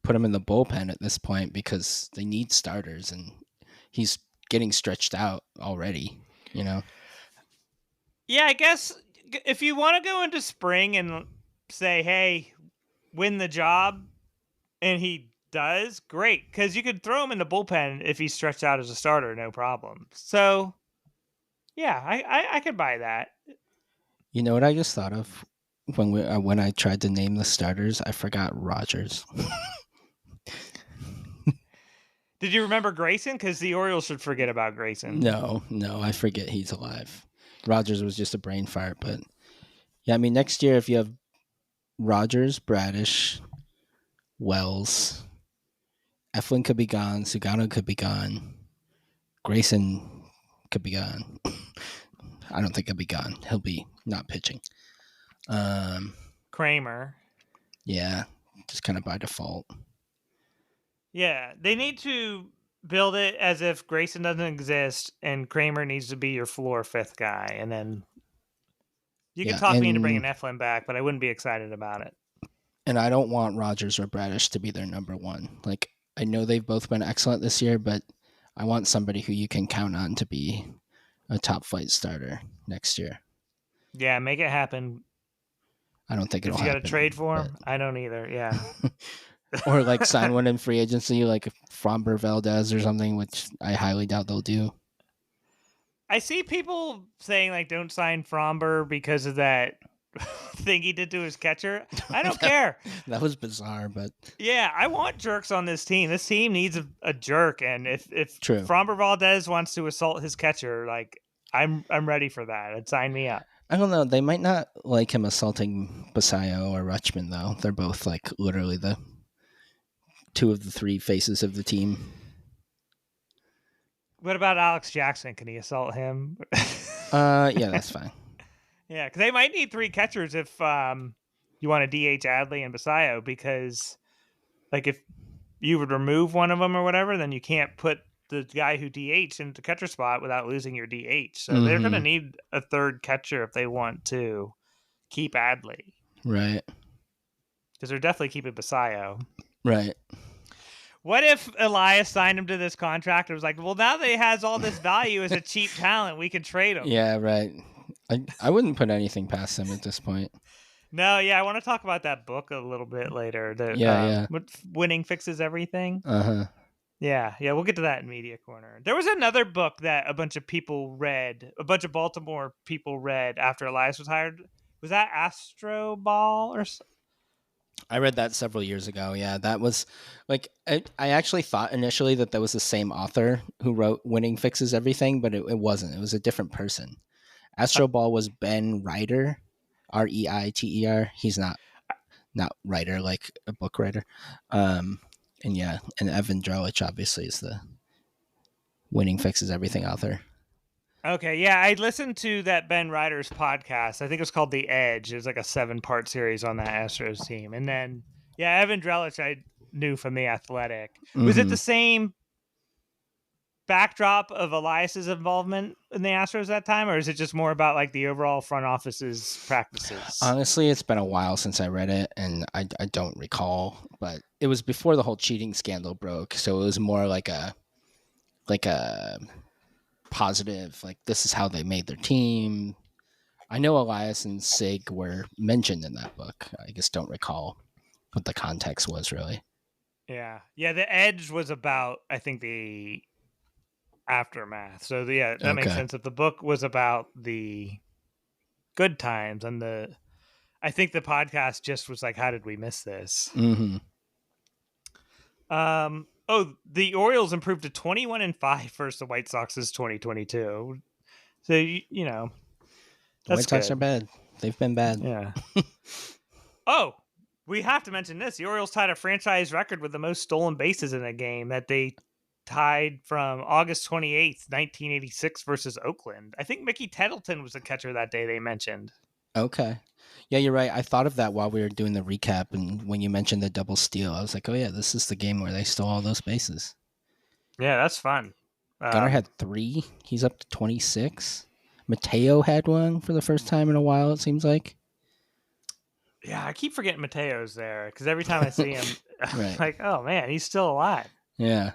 put him in the bullpen at this point because they need starters and he's getting stretched out already, you know? Yeah, I guess if you want to go into spring and say, hey, win the job, and he does, great, because you could throw him in the bullpen if he's stretched out as a starter, no problem. So, yeah, I could buy that. You know what I just thought of when I tried to name the starters? I forgot Rogers. Did you remember Grayson? Because the Orioles should forget about Grayson. No, I forget he's alive. Rogers was just a brain fart, but yeah, I mean next year if you have Rogers, Bradish, Wells, Eflin could be gone, Sugano could be gone, Grayson could be gone. I don't think he'll be gone. He'll be not pitching. Kramer. Yeah, just kind of by default. Yeah, they need to build it as if Grayson doesn't exist and Kramer needs to be your floor fifth guy, and then you could Yeah, talk me into bringing Eflin back, but I wouldn't be excited about it. and I don't want Rogers or Bradish to be their number one. Like I know they've both been excellent this year, but I want somebody who you can count on to be a top flight starter next year. Yeah, make it happen. I don't think it'll If you got to happen. trade for But him, I don't either. Yeah. or like sign one in free agency, like Fromber Valdez or something, which I highly doubt they'll do. I see people saying like don't sign Fromber because of that thing he did to his catcher. I don't care. That was bizarre, but Yeah, I want jerks on this team. This team needs a jerk, and if true. Fromber Valdez wants to assault his catcher, like I'm ready for that. And sign me up. I don't know. They might not like him assaulting Basayo or Rutschman, though. They're both like literally the two of the three faces of the team. What about Alex Jackson? Can he assault him? Yeah, that's fine. Yeah, because they might need three catchers if you want to DH Adley and Basayo, because like if you would remove one of them or whatever, then you can't put the guy who DH into catcher spot without losing your DH. So they're going to need a third catcher if they want to keep Adley. Right. Because they're definitely keeping Basayo. Right. What if Elias signed him to this contract and was like, well, now that he has all this value as a cheap talent, we can trade him? Yeah, right. I wouldn't put anything past him at this point. No, yeah, I want to talk about that book a little bit later. Yeah. Winning Fixes Everything. Uh-huh. Yeah, we'll get to that in Media Corner. There was another book that a bunch of people read, a bunch of Baltimore people read after Elias was hired. Was that Astro Ball or I read that several years ago. Yeah, that was like I actually thought initially that was the same author who wrote Winning Fixes Everything, but it wasn't. It was a different person. Astro Ball was Ben Reiter, Reiter. He's not writer like a book writer. And Evan Drellich obviously is the Winning Fixes Everything author. Okay, yeah, I listened to that Ben Reiter's podcast. I think it was called The Edge. It was like a 7-part series on that Astros team. And then, yeah, Evan Drellich I knew from The Athletic. Was it the same backdrop of Elias's involvement in the Astros that time, or is it just more about like the overall front office's practices? Honestly, it's been a while since I read it, and I don't recall. But it was before the whole cheating scandal broke, so it was more like a positive, like this is how they made their team. I know Elias and Sig were mentioned in that book. I just don't recall what the context was really. Yeah. The Edge was about, I think, the aftermath. So that makes sense. If the book was about the good times, and I think the podcast just was like, how did we miss this? The Orioles improved to 21-5 versus the White Sox's 2022. So you know, the White Sox are bad. They've been bad. Yeah. We have to mention this. The Orioles tied a franchise record with the most stolen bases in a game that they tied from August 28th, 1986 versus Oakland. I think Mickey Tettleton was the catcher that day they mentioned. Okay. Yeah, you're right. I thought of that while we were doing the recap, and when you mentioned the double steal, I was like, oh yeah, this is the game where they stole all those bases. Yeah, that's fun. Gunnar had 3. He's up to 26. Mateo had 1 for the first time in a while, it seems like. Yeah, I keep forgetting Mateo's there because every time I see him, I'm like, oh man, he's still alive. Yeah.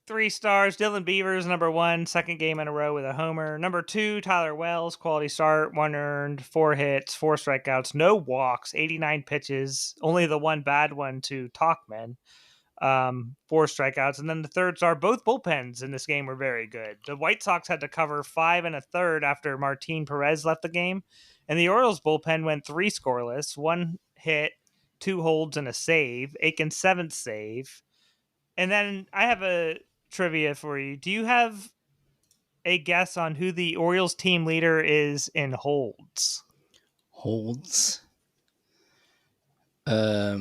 3 stars. Dylan Beavers, number 1, second game in a row with a homer. Number 2, Tyler Wells, quality start, 1 earned, 4 hits, 4 strikeouts, no walks, 89 pitches, only the 1 bad one to Talkman. 4 strikeouts. And then the third star, both bullpens in this game were very good. The White Sox had to cover 5 1/3 after Martin Perez left the game. And the Orioles bullpen went 3 scoreless, 1 hit, 2 holds, and a save. Aiken's 7th save. And then I have a trivia for you. Do you have a guess on who the Orioles team leader is in holds. Holds. I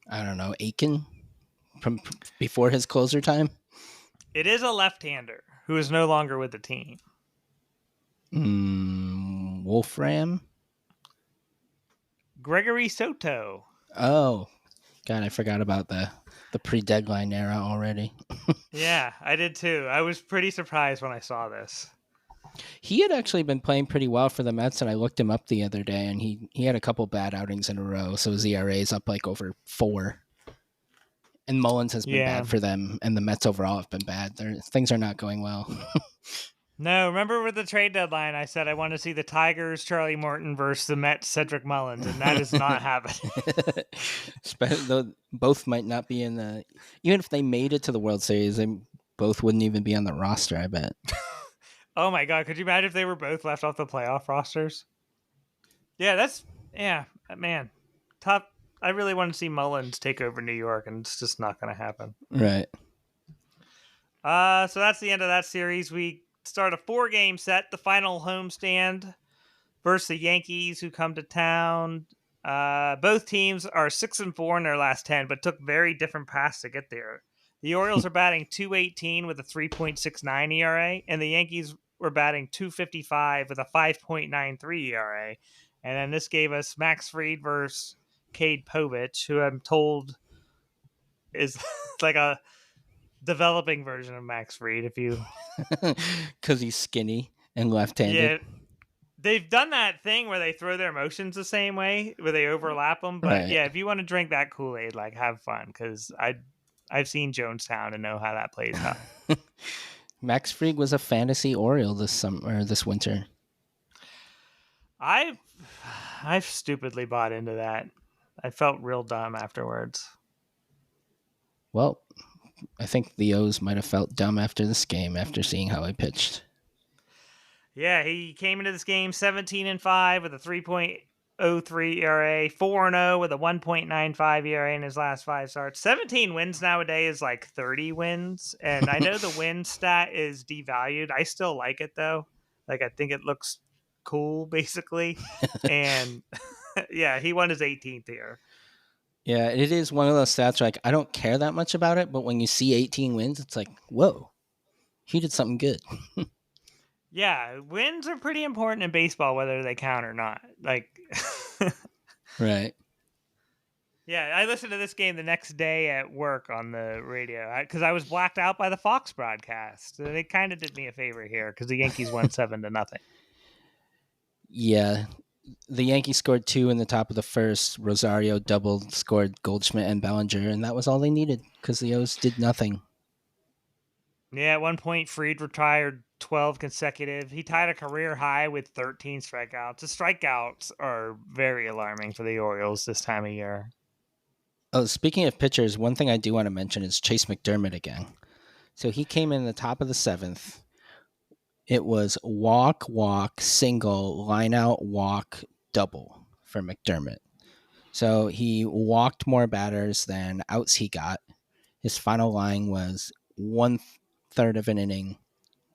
don't know. Aiken from before his closer time. It is a left-hander who is no longer with the team. Wolfram. Gregory Soto. Oh, God, I forgot about the pre-deadline era already. Yeah, I did too. I was pretty surprised when I saw this. He had actually been playing pretty well for the Mets, and I looked him up the other day, and he had a couple bad outings in a row, so his ERA is up like over 4. And Mullins has been Yeah. bad for them, and the Mets overall have been bad. Things are not going well. No, remember with the trade deadline, I said I want to see the Tigers, Charlie Morton versus the Mets, Cedric Mullins, and that is not happening. Though both might not be in the. Even if they made it to the World Series, they both wouldn't even be on the roster, I bet. Oh my God, could you imagine if they were both left off the playoff rosters? Yeah, man, tough. I really want to see Mullins take over New York, and it's just not going to happen. Right. So that's the end of that series. We start a 4-game set, the final homestand versus the Yankees, who come to town. Both teams are 6-4 in their last 10, but took very different paths to get there. The Orioles are batting .218 with a 3.69 ERA, and the Yankees were batting .255 with a 5.93 ERA. And then this gave us Max Fried versus Cade Povich, who I'm told is like a developing version of Max Fried. If you, Because he's skinny and left-handed. yeah, they've done that thing where they throw their emotions the same way, where they overlap them. But Right. yeah, if you want to drink that Kool-Aid, like have fun, because I've seen Jonestown and know how that plays out. Max Fried was a fantasy Oriole this winter. I've stupidly bought into that. I felt real dumb afterwards. Well, I think the O's might have felt dumb after this game after seeing how he pitched. Yeah, he came into this game 17-5 with a 3.03 ERA, 4-0 with a 1.95 ERA in his last 5 starts. 17 wins nowadays is like 30 wins, and I know the win stat is devalued. I still like it though. Like I think it looks cool basically. And yeah, he won his 18th here. Yeah, it is one of those stats where, like, I don't care that much about it, but when you see 18 wins, it's like, whoa, he did something good. Yeah, wins are pretty important in baseball, whether they count or not. Like, Right. yeah, I listened to this game the next day at work on the radio because I was blacked out by the Fox broadcast. So they kind of did me a favor here because the Yankees won 7-0. Yeah. The Yankees scored 2 in the top of the first. Rosario doubled, scored Goldschmidt and Bellinger, and that was all they needed because the O's did nothing. Yeah, at one point, Fried retired 12 consecutive. He tied a career high with 13 strikeouts. The strikeouts are very alarming for the Orioles this time of year. Oh, speaking of pitchers, one thing I do want to mention is Chase McDermott again. So he came in the top of the 7th. It was walk, walk, single, line out, walk, double for McDermott. So he walked more batters than outs he got. His final line was 1/3 of an inning,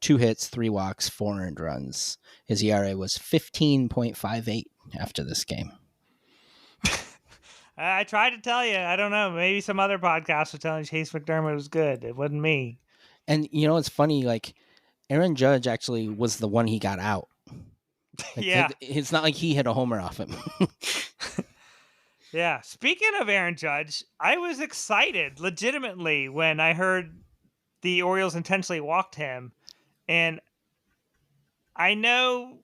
2 hits, 3 walks, 4 earned runs. His ERA was 15.58 after this game. I tried to tell you. I don't know. Maybe some other podcast was telling Chase McDermott was good. It wasn't me. And you know, it's funny, like Aaron Judge actually was the one he got out. Like, Yeah. it's not like he hit a homer off him. Yeah. Speaking of Aaron Judge, I was excited legitimately when I heard the Orioles intentionally walked him. And I know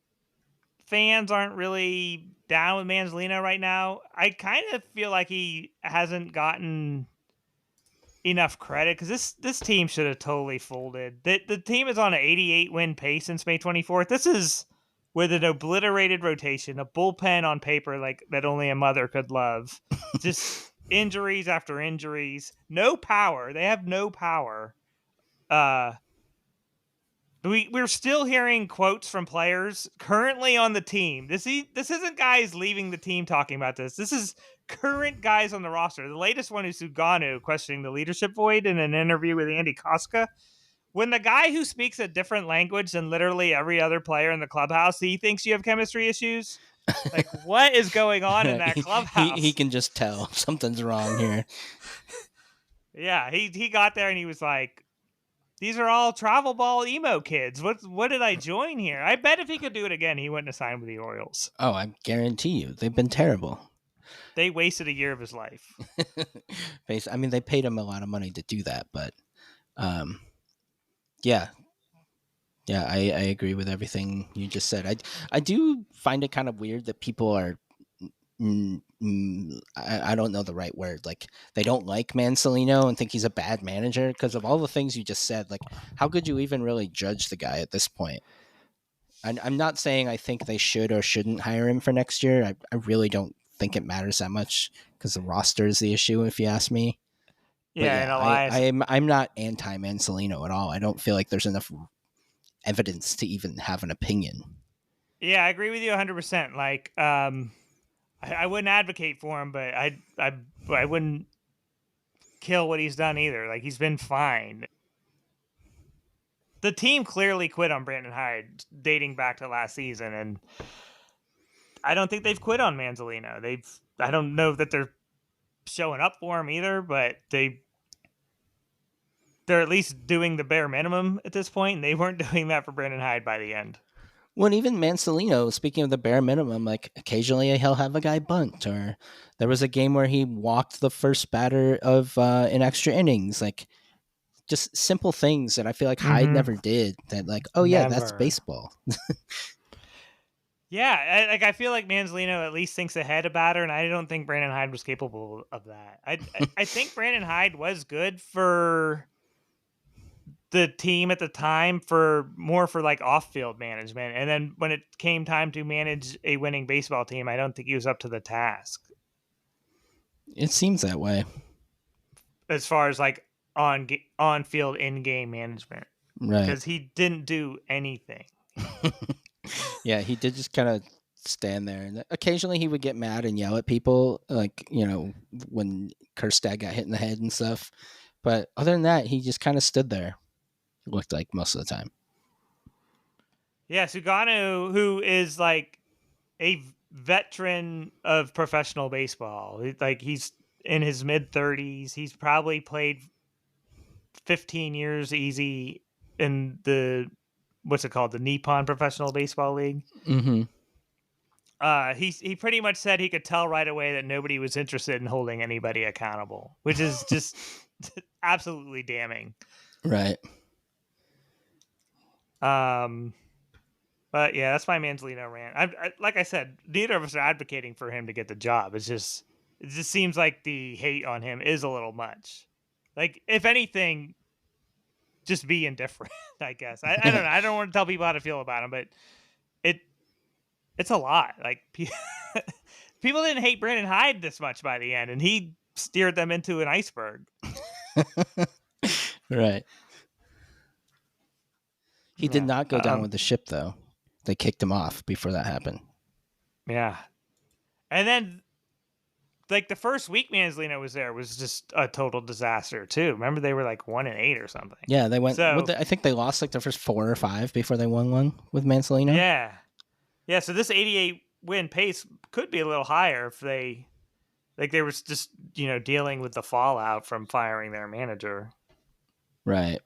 fans aren't really down with Manzolino right now. I kind of feel like he hasn't gotten enough credit because this team should have totally folded. The team is on an 88 win pace since May 24th. This is with an obliterated rotation, a bullpen on paper like that only a mother could love. Just injuries after injuries, no power. They have no power. We're still hearing quotes from players currently on the team. This isn't guys leaving the team talking about this. This is current guys on the roster. The latest one is Sugano questioning the leadership void in an interview with Andy Koska, when the guy who speaks a different language than literally every other player in the clubhouse, he thinks you have chemistry issues. Like, what is going on in that he clubhouse? can just tell something's wrong here. Yeah, he got there and he was like, "These are all travel ball emo kids. What did I join here?" I bet if he could do it again, he wouldn't have signed with the Orioles. Oh, I guarantee you, they've been terrible. They wasted a year of his life. I mean, they paid him a lot of money to do that, but um, yeah, yeah, I agree with everything you just said. I do find it kind of weird that people are I don't know the right word. Like they don't like Mancelino and think he's a bad manager because of all the things you just said. Like, how could you even really judge the guy at this point? I'm not saying I think they should or shouldn't hire him for next year. I really don't think it matters that much because the roster is the issue, if you ask me. But Yeah, and yeah, Elias. I'm not anti Mancelino at all. I don't feel like there's enough evidence to even have an opinion. Yeah, I agree with you 100%. Like, I wouldn't advocate for him, but I wouldn't kill what he's done either. Like, he's been fine. The team clearly quit on Brandon Hyde dating back to last season, and I don't think they've quit on Manzolino. I don't know that they're showing up for him either, but they're at least doing the bare minimum at this point, and they weren't doing that for Brandon Hyde by the end. Well, even Mancelino, speaking of the bare minimum, like occasionally he'll have a guy bunt, or there was a game where he walked the first batter of in extra innings. Like just simple things that I feel like Hyde Mm-hmm. never did. That like, oh yeah, that's Never. baseball. Yeah, I feel like Manzolino at least thinks ahead about her, and I don't think Brandon Hyde was capable of that. I think Brandon Hyde was good for the team at the time for more for like off field management, and then when it came time to manage a winning baseball team, I don't think he was up to the task It seems that way, as far as like on field in game management right? because he didn't do anything. Yeah, he did just kind of stand there, and occasionally he would get mad and yell at people, like when Kerstad got hit in the head and stuff. But other than that, he just kind of stood there. It looked like most of the time. Yeah, Sugano, who is like a veteran of professional baseball. Like he's in his mid 30s. He's probably played 15 years easy in the what's it called? The Nippon Professional Baseball League. Mm-hmm. He pretty much said he could tell right away that nobody was interested in holding anybody accountable, which is just absolutely damning. Right. Um but yeah, that's my Manzolino rant. Like I said, neither of us are advocating for him to get the job. It just seems like the hate on him is a little much. Like if anything, just be indifferent. I guess I don't know. I don't want to tell people how to feel about him, but it it's a lot. Like people didn't hate Brandon Hyde this much by the end, and he steered them into an iceberg. Right. He did Yeah. not go down with the ship, though. They kicked him off before that happened. Yeah. And then like the first week Manzolino was there was just a total disaster too. Remember they were like 1-8 or something. Yeah, they went. So I think they lost like their first 4 or 5 before they won one with Mancelino. yeah, yeah. So this 88 win pace could be a little higher if they were just dealing with the fallout from firing their manager. Right.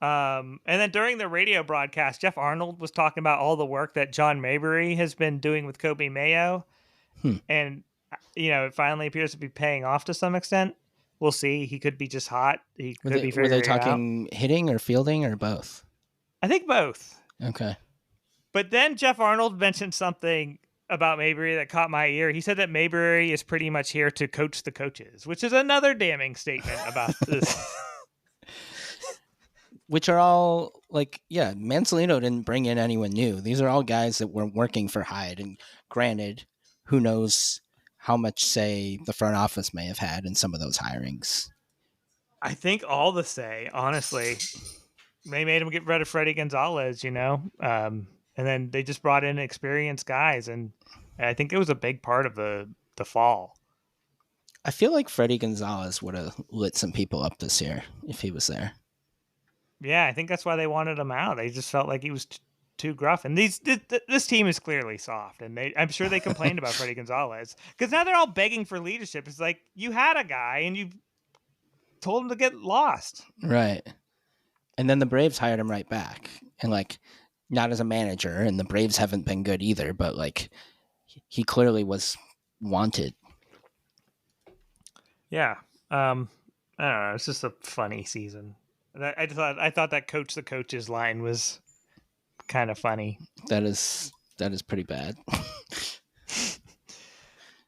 And then during the radio broadcast, Jeff Arnold was talking about all the work that John Mabry has been doing with Kobe Mayo, and it finally appears to be paying off to some extent. We'll see. He could be just hot. He could be Were they figuring it out. talking hitting or fielding or both? I think both. Okay. But then Jeff Arnold mentioned something about Mabry that caught my ear. He said that Mabry is pretty much here to coach the coaches, which is another damning statement about this. Which are all like, yeah, Mancelino didn't bring in anyone new. These are all guys that were working for Hyde. And granted, who knows how much say the front office may have had in some of those hirings. I think all the say, honestly. They made him get rid of Freddie Gonzalez, and then they just brought in experienced guys, and I think it was a big part of the fall. I feel like Freddie Gonzalez would have lit some people up this year if he was there. Yeah, I think that's why they wanted him out. They just felt like he was too gruff. And this team is clearly soft, and I'm sure they complained about Freddie Gonzalez because now they're all begging for leadership. It's like you had a guy and you told him to get lost. Right. And then the Braves hired him right back. And like not as a manager, and the Braves haven't been good either, but like he clearly was wanted. Yeah. I don't know. It's just a funny season. I thought that coach the coaches line was kind of funny. That is pretty bad.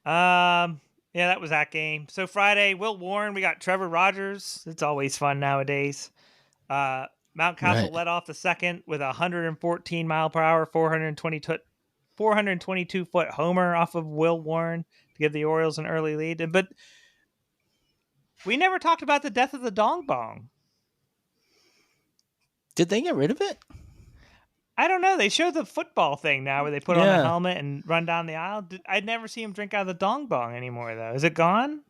Yeah, that was that game. So Friday, Wilt Warren, we got Trevor Rogers. It's always fun nowadays. Mountcastle Right. led off the second with a 114 mile per hour, 422-foot homer off of Will Warren to give the Orioles an early lead. But we never talked about the death of the dong bong. Did they get rid of it? I don't know. They show the football thing now where they put on the Yeah. helmet and run down the aisle. I'd never see him drink out of the dong bong anymore, though. Is it gone?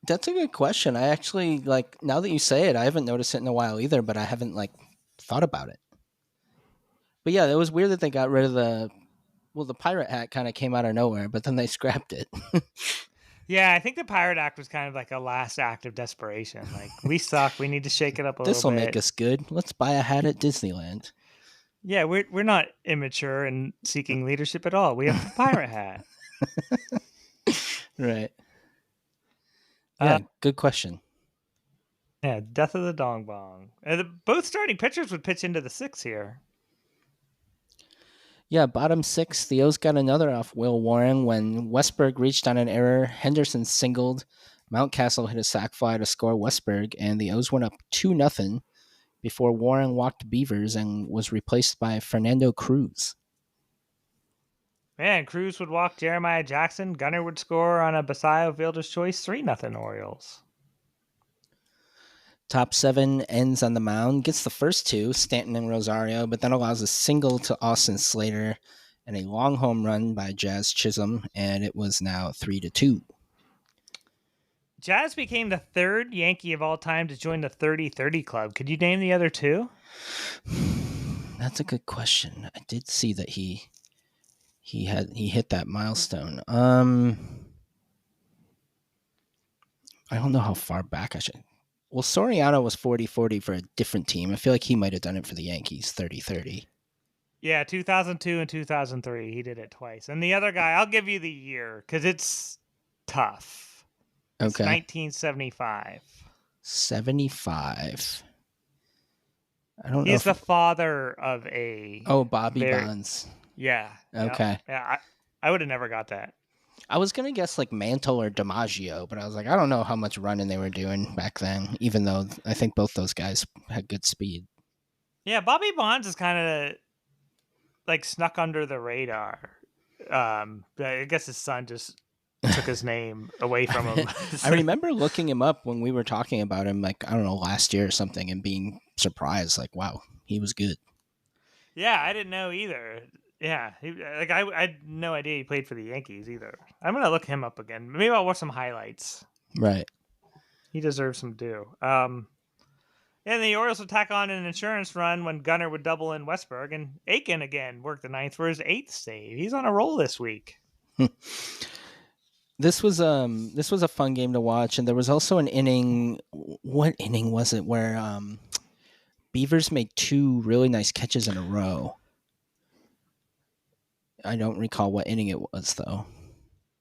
That's a good question. I actually like now that you say it, I haven't noticed it in a while either, but I haven't like thought about it. But yeah, it was weird that they got rid of the pirate hat kind of came out of nowhere, but then they scrapped it. Yeah, I think the Pirate Act was kind of like a last act of desperation. Like, we suck. We need to shake it up a little This will make bit. us good. Let's buy a hat at Disneyland. Yeah, we're not immature and seeking leadership at all. We have the pirate hat. Right. Uh, Yeah, good question. yeah, death of the dong bong. Both starting pitchers would pitch into the sixth here. Yeah, bottom six, the O's got another off Will Warren when Westberg reached on an error. Henderson singled. Mountcastle hit a sac fly to score Westberg, and the O's went up 2-0 before Warren walked Beavers and was replaced by Fernando Cruz. Man, Cruz would walk Jeremiah Jackson. Gunnar would score on a Basayo Fielder's Choice 3-0 Orioles. Top seven ends on the mound, gets the first two, Stanton and Rosario, but then allows a single to Austin Slater and a long home run by Jazz Chisholm, and it was now 3-2. Jazz became the third Yankee of all time to join the 30-30 club. Could you name the other two? That's a good question. I did see that he hit that milestone. I don't know how far back I should. Well, Soriano was 40-40 for a different team. I feel like he might have done it for the Yankees, 30-30. Yeah, 2002 and 2003. He did it twice. And the other guy, I'll give you the year because it's tough. It's Okay. 1975. 75. I don't know. He's the father of a. Oh, Bobby Bonds. Yeah. Okay. Yeah, I would have never got that. I was going to guess like Mantle or DiMaggio, but I was like, I don't know how much running they were doing back then, even though I think both those guys had good speed. Yeah, Bobby Bonds is kind of like snuck under the radar. I guess his son just took his name away from him. I remember looking him up when we were talking about him, like, I don't know, last year or something, and being surprised, like, wow, he was good. Yeah, I didn't know either. Yeah, I had no idea he played for the Yankees either. I'm gonna look him up again. Maybe I'll watch some highlights. Right. He deserves some due. And the Orioles would tack on an insurance run when Gunnar would double in Westberg, and Aiken again worked the ninth for his 8th save. He's on a roll this week. This was a fun game to watch, and there was also an inning. What inning was it where Beavers made two really nice catches in a row? I don't recall what inning it was though.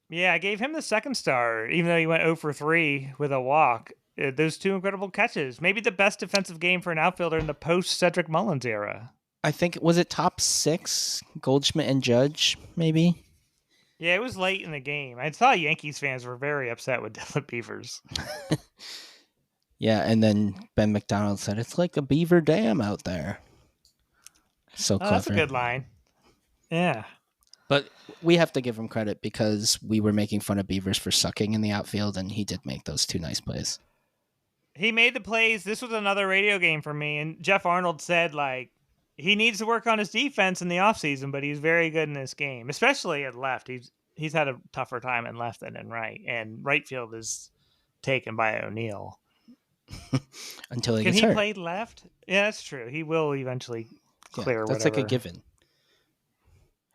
Yeah, I gave him the second star, even though he went 0 for 3 with a walk. Those two incredible catches. Maybe the best defensive game for an outfielder in the post-Cedric Mullins era. I think, was it top six? Goldschmidt and Judge, maybe? Yeah, it was late in the game. I thought Yankees fans were very upset with Dylan Beavers. Yeah, and then Ben McDonald said, it's like a beaver dam out there. So clever. That's a good line. Yeah. But we have to give him credit because we were making fun of Beavers for sucking in the outfield, and he did make those two nice plays. He made the plays. This was another radio game for me, and Jeff Arnold said, like, he needs to work on his defense in the offseason, but he's very good in this game, especially at left. He's had a tougher time in left than in right, and right field is taken by O'Neill. until he Can gets he hurt. play left? Yeah, that's true. He will eventually Yeah, clear that's like a whatever. given.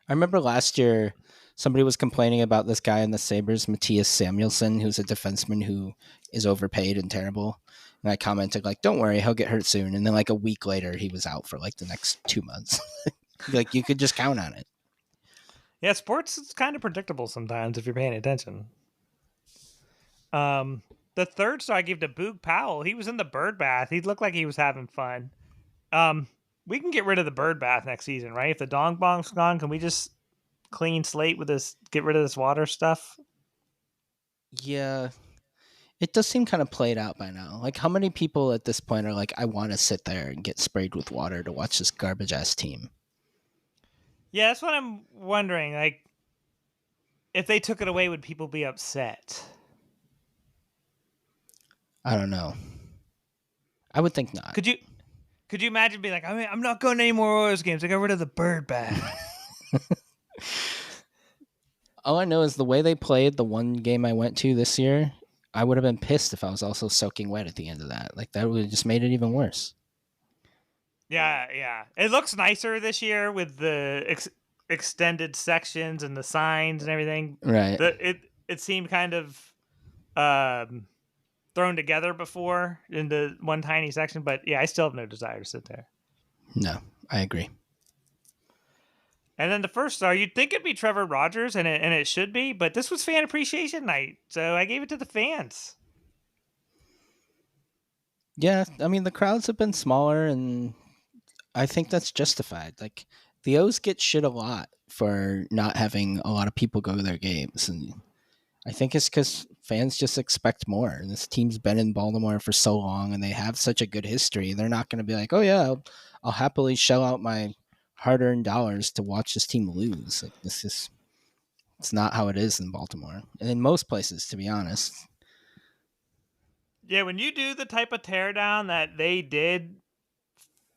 I remember last year somebody was complaining about this guy in the Sabres, Matthias Samuelsson, who's a defenseman who is overpaid and terrible. And I commented like, "Don't worry, he'll get hurt soon." And then like a week later, he was out for like the next 2 months. Like you could just count on it. Yeah, sports is kind of predictable sometimes if you're paying attention. Um, the third star I give to Boog Powell. He was in the bird bath. He looked like he was having fun. Um, we can get rid of the bird bath next season, right? If the dong bong's gone, can we just clean slate with this? Get rid of this water stuff. Yeah, it does seem kind of played out by now. Like, how many people at this point are like, I want to sit there and get sprayed with water to watch this garbage ass team? Yeah, that's what I'm wondering. Like, if they took it away, would people be upset? I don't know. I would think not. Could you could you imagine being like, I mean, I'm not going to any more Orioles games. I got rid of the bird bath. All I know is the way they played the one game I went to this year, I would have been pissed if I was also soaking wet at the end of that. Like, that would have just made it even worse. Yeah, yeah. It looks nicer this year with the extended sections and the signs and everything. Right. It seemed kind of um, thrown together before into one tiny section, but yeah, I still have no desire to sit there. No, I agree. And then the first star, you'd think it'd be Trevor Rogers, and it should be, but this was fan appreciation night, so I gave it to the fans. Yeah, I mean, the crowds have been smaller, and I think that's justified. Like, the O's get shit a lot for not having a lot of people go to their games. And I think it's because fans just expect more. And this team's been in Baltimore for so long and they have such a good history. They're not going to be like, oh, yeah, I'll happily shell out my hard earned dollars to watch this team lose. Like, this is, it's not how it is in Baltimore. And in most places, to be honest. Yeah, when you do the type of teardown that they did,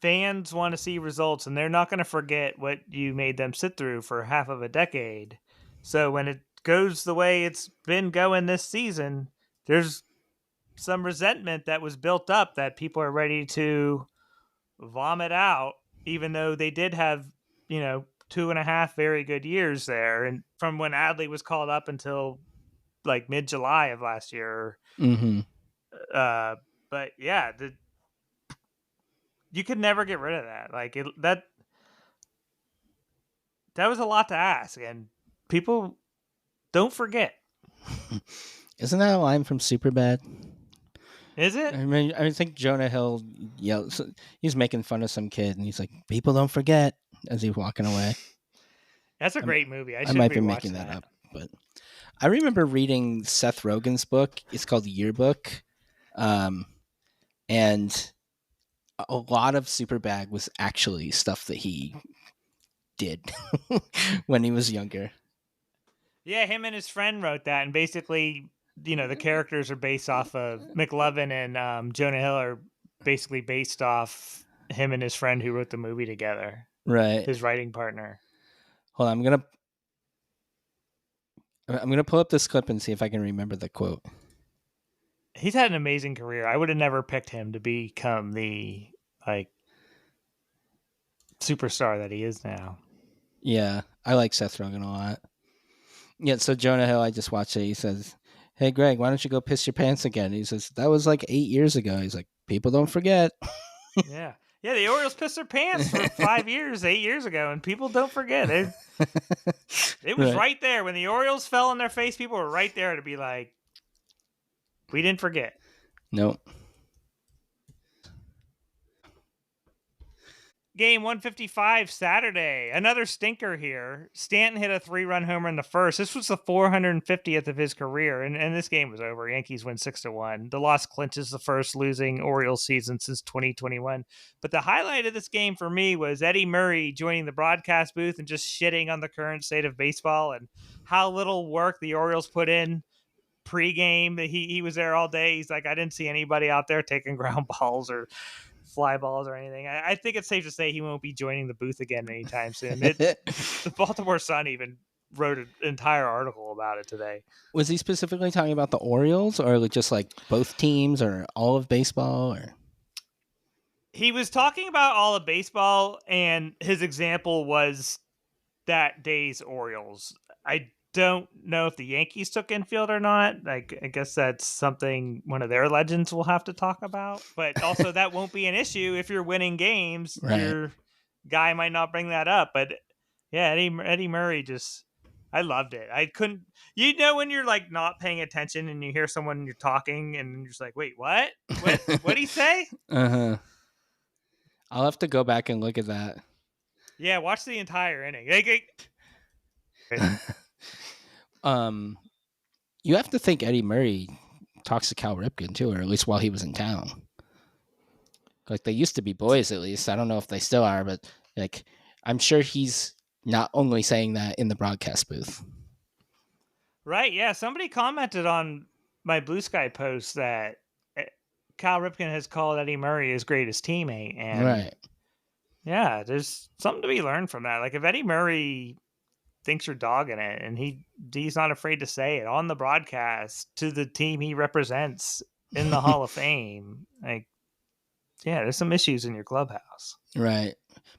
fans want to see results, and they're not going to forget what you made them sit through for half of a decade. So when it goes the way it's been going this season, there's some resentment that was built up that people are ready to vomit out, even though they did have, 2.5 very good years there. And from when Adley was called up until like mid July of last year. Mm-hmm. Uh, but yeah, you could never get rid of that. Like that was a lot to ask, and people don't forget. Isn't that a line from Superbad? Is it? I mean, I think Jonah Hill yelled. He's making fun of some kid, and he's like, "People don't forget," as he's walking away. That's a I'm, great movie. I I should might be rewatch making that that. up, but I remember reading Seth Rogen's book. It's called Yearbook, um, and a lot of Superbad was actually stuff that he did when he was younger. Yeah, him and his friend wrote that, and basically, the characters are based off of McLovin and Jonah Hill are basically based off him and his friend who wrote the movie together, Right. his writing partner. Hold on, I'm gonna pull up this clip and see if I can remember the quote. He's had an amazing career. I would have never picked him to become the like superstar that he is now. Yeah, I like Seth Rogen a lot. Yeah, so Jonah Hill, I just watched it. He says, "Hey, Greg, why don't you go piss your pants again?" He says, "That was like 8 years ago." He's like, "People don't forget." Yeah. Yeah, the Orioles pissed their pants for 5 years, 8 years ago, and people don't forget. It was Right. right there. When the Orioles fell on their face, people were right there to be like, we didn't forget. Nope. Game 155 Saturday. Another stinker here. Stanton hit a 3-run homer in the first. This was the 450th of his career, and this game was over. Yankees win 6-1. The loss clinches the first losing Orioles season since 2021. But the highlight of this game for me was Eddie Murray joining the broadcast booth and just shitting on the current state of baseball and how little work the Orioles put in pregame. He was there all day. He's like, I didn't see anybody out there taking ground balls or fly balls or anything. I think it's safe to say he won't be joining the booth again anytime soon. The Baltimore Sun even wrote an entire article about it today. Was he specifically talking about the Orioles or just like both teams or all of baseball or? He was talking about all of baseball, and his example was that day's Orioles. I don't know if the Yankees took infield or not. Like, I guess that's something one of their legends will have to talk about. But also, that won't be an issue if you're winning games. Right. Your guy might not bring that up. But yeah, Eddie Murray just. I loved it. I couldn't. You know when you're like not paying attention and you hear someone you're talking and you're just like, wait, what? What'd he say? Uh-huh. I'll have to go back and look at that. Yeah, watch the entire inning. um, you have to think Eddie Murray talks to Cal Ripken too, or at least while he was in town. Like they used to be boys, at least. I don't know if they still are, but like I'm sure he's not only saying that in the broadcast booth. Right, yeah. Somebody commented on my Blue Sky post that Cal Ripken has called Eddie Murray his greatest teammate. And Right. yeah, there's something to be learned from that. Like if Eddie Murray thinks you're dogging it and he's not afraid to say it on the broadcast to the team he represents in the Hall of Fame, like, yeah, there's some issues in your clubhouse. Right.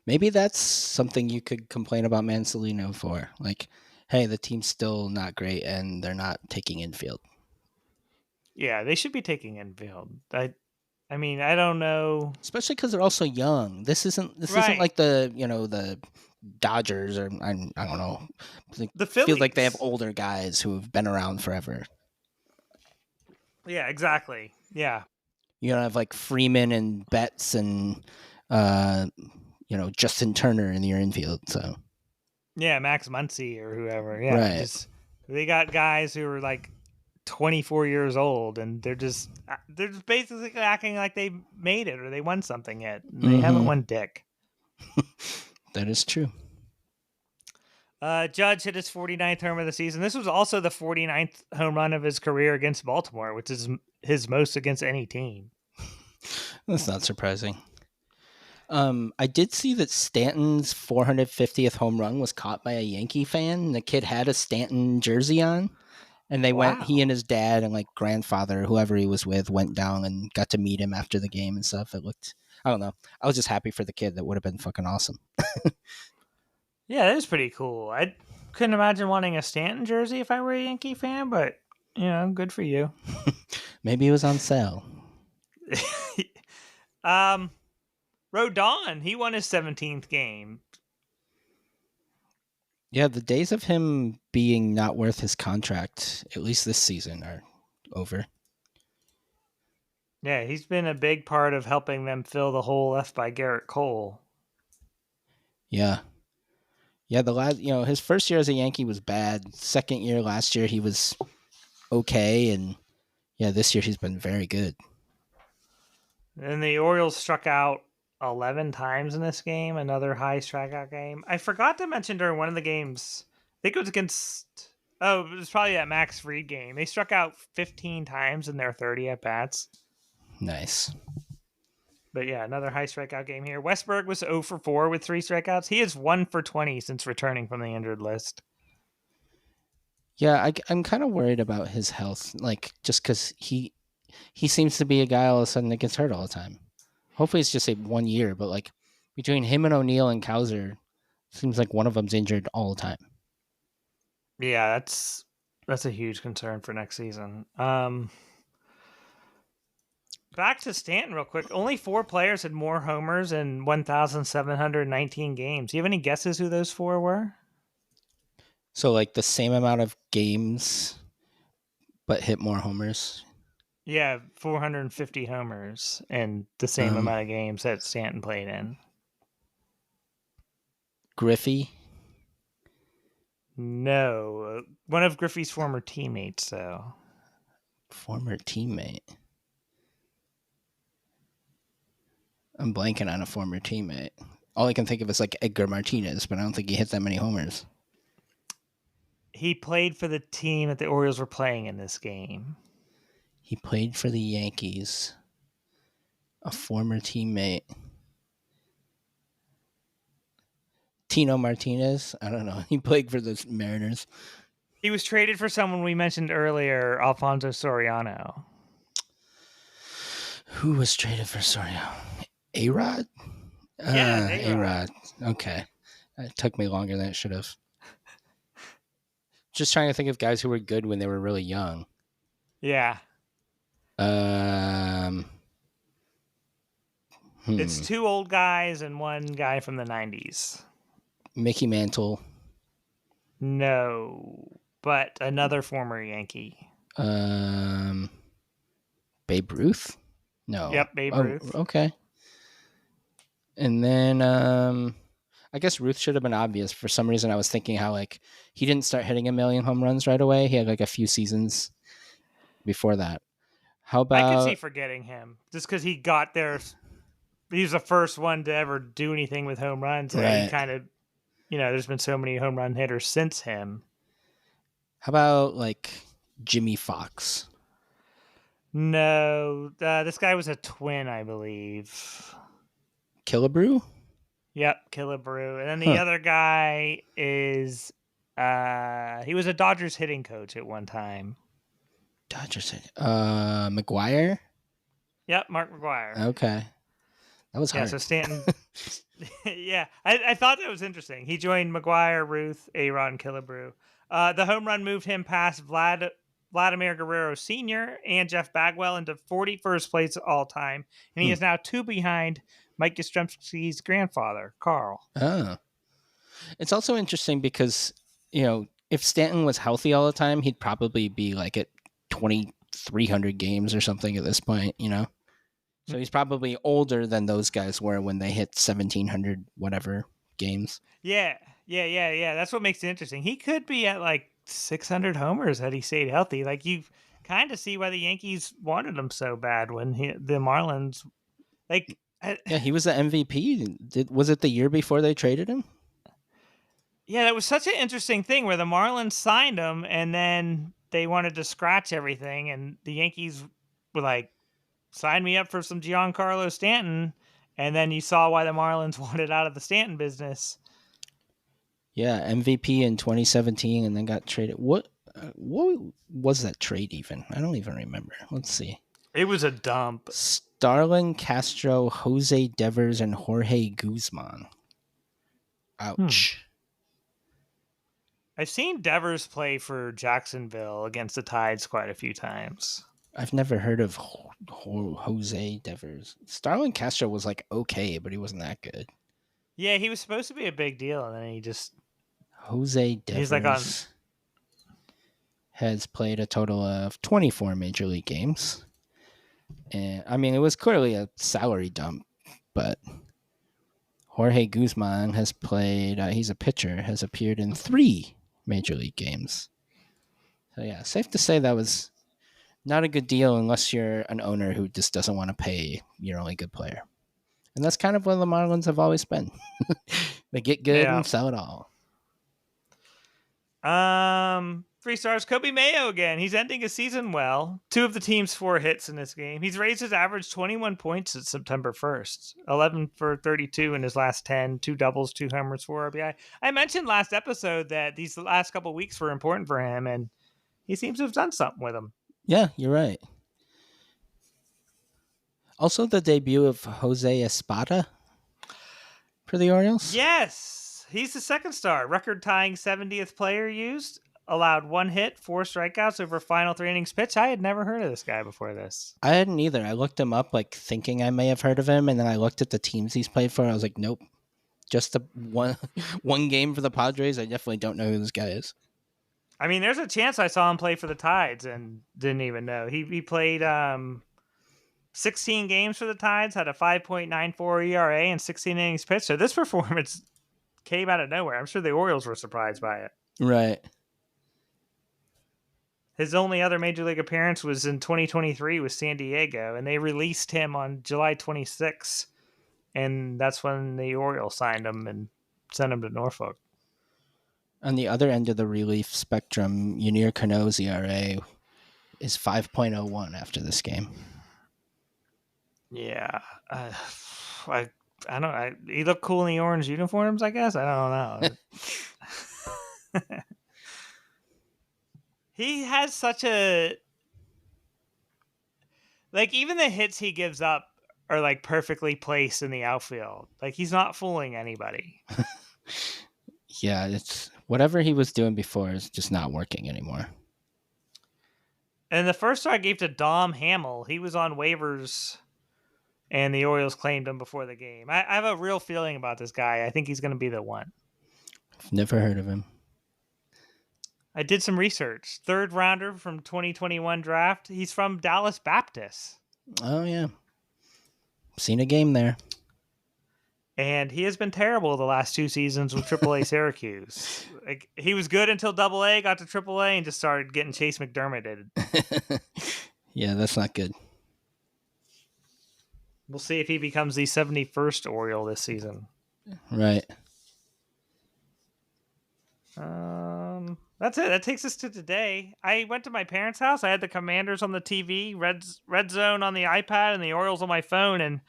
Maybe that's something you could complain about Mansolino for. Like, hey, the team's still not great and they're not taking infield. Yeah, they should be taking infield. I mean, I don't know. Especially because they're also young. This isn't Right. like the Dodgers or I don't know. It The feels like they have Phillies. older guys who have been around forever. Yeah, exactly. Yeah. You don't have like Freeman and Betts and uh, Justin Turner in your infield. So Yeah, Max Muncy or whoever. Yeah, right. just they got guys who are like 24 years old and they're just basically acting like they made it or they won something yet. And they haven't Mm-hmm. won dick. That is true. Judge hit his 49th home of the season. This was also the 49th home run of his career against Baltimore, which is his most against any team. That's not surprising. I did see that Stanton's 450th home run was caught by a Yankee fan. The kid had a Stanton jersey on, and he Wow. and his dad and like grandfather, whoever he was with, went down and got to meet him after the game and stuff. I don't know. I was just happy for the kid. That would have been fucking awesome. Yeah, that is pretty cool. I couldn't imagine wanting a Stanton jersey if I were a Yankee fan, but good for you. Maybe it was on sale. um, Rodon, he won his 17th game. Yeah, the days of him being not worth his contract, at least this season, are over. Yeah, he's been a big part of helping them fill the hole left by Garrett Cole. Yeah. Yeah, his first year as a Yankee was bad. Second year last year, he was okay. And yeah, this year he's been very good. And the Orioles struck out 11 times in this game, another high strikeout game. I forgot to mention during one of the games, I think it was against, it was probably that Max Fried game. They struck out 15 times in their 30 at bats. Nice. But yeah, another high strikeout game here. Westberg was 0 for 4 with 3 strikeouts. He is 1 for 20 since returning from the injured list. Yeah, I'm kind of worried about his health, like just because he seems to be a guy all of a sudden that gets hurt all the time. Hopefully, it's just a 1 year, but like between him and O'Neill and Kauser, seems like one of them's injured all the time. Yeah, that's a huge concern for next season. Back to Stanton real quick. Only 4 players had more homers in 1,719 games. Do you have any guesses who those 4 were? So like the same amount of games, but hit more homers. Yeah, 450 homers and the same Um, amount of games that Stanton played in. Griffey. No, one of Griffey's former teammates, though. Former teammate. I'm blanking on a former teammate. All I can think of is like Edgar Martinez, but I don't think he hit that many homers. He played for the team that the Orioles were playing in this game. He played for the Yankees. A former teammate. Tino Martinez. I don't know. He played for the Mariners. He was traded for someone we mentioned earlier, Alfonso Soriano. Who was traded for Sorio? A-Rod? Yeah, A-Rod. A-Rod. Okay. It took me longer than it should have. Just trying to think of guys who were good when they were really young. Yeah. Um, It's two old guys and one guy from the 90s. Mickey Mantle. No, but another former Yankee. Babe Ruth? No. Yep, Babe Oh, Ruth. okay. And then I guess Ruth should have been obvious. For some reason, I was thinking how like he didn't start hitting a million home runs right away. He had like a few seasons before that. How I could see about forgetting him just because he got there. He was the first one to ever do anything with home runs. He right? kind of, there's been so many home run hitters since him. How about like Jimmy Fox? No, this guy was a twin, I believe. Killebrew? Yep, Killebrew. And then the Huh. other guy is he was a Dodgers hitting coach at one time. Dodgers. McGuire? Yep, Mark McGuire. Okay. That was Yeah, hard. so Stanton. Yeah, I thought that was interesting. He joined McGuire, Ruth, A-Rod, and Killebrew. The home run moved him past Vladimir Guerrero Sr. and Jeff Bagwell into 41st place all time, and he is now two behind Mike Yastrzemski's grandfather, Carl. Oh. It's also interesting because, if Stanton was healthy all the time, he'd probably be like at 2,300 games or something at this point, So he's probably older than those guys were when they hit 1,700 whatever games. Yeah. That's what makes it interesting. He could be at like 600 homers had he stayed healthy. Like you kind of see why the Yankees wanted him so bad when the Marlins, like. Yeah, he was the MVP. Was it the year before they traded him? Yeah, that was such an interesting thing where the Marlins signed him and then they wanted to scratch everything, and the Yankees were like, sign me up for some Giancarlo Stanton. And then you saw why the Marlins wanted out of the Stanton business. Yeah, MVP in 2017 and then got traded. What was that trade even? I don't even remember. Let's see. It was a dump. Starlin Castro, Jose Devers, and Jorge Guzman. Ouch. I've seen Devers play for Jacksonville against the Tides quite a few times. I've never heard of Jose Devers. Starlin Castro was like okay, but he wasn't that good. Yeah, he was supposed to be a big deal, and then he just... Jose Devers he's like on... has played a total of 24 Major League games. And I mean, it was clearly a salary dump, but Jorge Guzman has played, he's a pitcher, has appeared in 3 Major League games. So yeah, safe to say that was not a good deal unless you're an owner who just doesn't want to pay your only good player. And that's kind of what the Marlins have always been. They get good and sell it all. 3 stars. Kobe Mayo again. He's ending his season well. 2 of the team's 4 hits in this game. He's raised his average 21 points since September 1st. 11 for 32 in his last 10. 2 doubles, 2 homers, 4 RBI. I mentioned last episode that these last couple of weeks were important for him, and he seems to have done something with them. Yeah, you're right. Also, the debut of Jose Espada for the Orioles. Yes, he's the 2nd star. Record-tying 70th player used. Allowed 1 hit, 4 strikeouts over final 3 innings pitch. I had never heard of this guy before this. I hadn't either. I looked him up, like thinking I may have heard of him, and then I looked at the teams he's played for. I was like, nope, just the one game for the Padres. I definitely don't know who this guy is. I mean, there's a chance I saw him play for the Tides and didn't even know. He played 16 games for the Tides, had a 5.94 ERA and 16 innings pitched. So this performance came out of nowhere. I'm sure the Orioles were surprised by it. Right. His only other major league appearance was in 2023 with San Diego, and they released him on July 26th, and that's when the Orioles signed him and sent him to Norfolk. On the other end of the relief spectrum, Yunier Cano's ERA is 5.01 after this game. Yeah. I don't. He looked cool in the orange uniforms. I guess I don't know. He has such a even the hits he gives up are like perfectly placed in the outfield. Like he's not fooling anybody. Yeah, it's whatever he was doing before is just not working anymore. And the first I gave to Dom Hamill. He was on waivers, and the Orioles claimed him before the game. I have a real feeling about this guy. I think he's going to be the one. I've never heard of him. I did some research. Third rounder from 2021 draft. He's from Dallas Baptist. Oh yeah, seen a game there. And he has been terrible the last 2 seasons with AAA Syracuse. Like he was good until AA, got to AAA, and just started getting Chase McDermotted. Yeah, that's not good. We'll see if he becomes the 71st Oriole this season. Right. That's it. That takes us to today. I went to my parents' house. I had the Commanders on the TV, Red Zone on the iPad, and the Orioles on my phone. And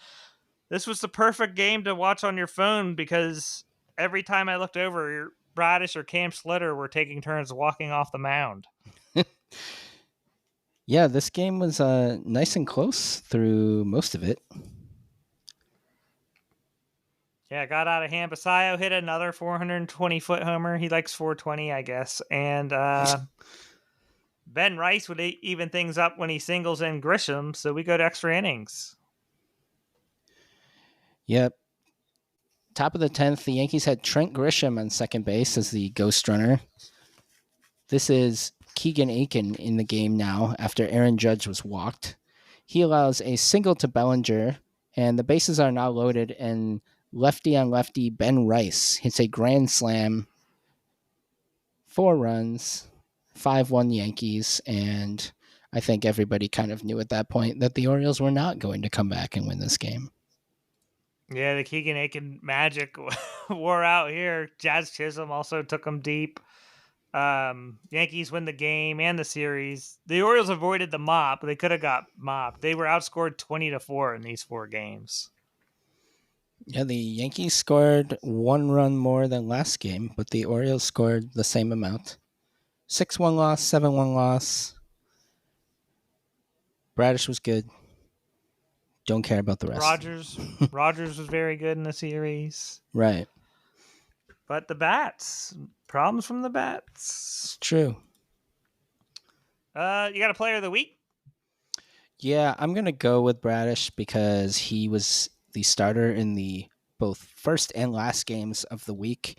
this was the perfect game to watch on your phone because every time I looked over, Bradish or Cam Slitter were taking turns walking off the mound. Yeah, this game was nice and close through most of it. Yeah, got out of hand. Basayo hit another 420-foot homer. He likes 420, I guess. And Ben Rice would even things up when he singles in Grisham, so we go to extra innings. Yep. Top of the 10th, the Yankees had Trent Grisham on second base as the ghost runner. This is Keegan Aiken in the game now after Aaron Judge was walked. He allows a single to Bellinger, and the bases are now loaded, and lefty on lefty Ben Rice hits a grand slam, 4 runs, 5-1 Yankees, and I think everybody kind of knew at that point that the Orioles were not going to come back and win this game. Yeah, the Keegan Aiken magic wore out here. Jazz Chisholm also took them deep. Yankees win the game and the series. The Orioles avoided the mop. They could have got mopped. They were outscored 20-4 in these 4 games. Yeah, the Yankees scored 1 run more than last game, but the Orioles scored the same amount. 6-1 loss, 7-1 loss. Bradish was good. Don't care about the rest. Rogers was very good in the series. Right. But the bats, problems from the bats. True. You got a player of the week? Yeah, I'm going to go with Bradish because he was the starter in the both first and last games of the week.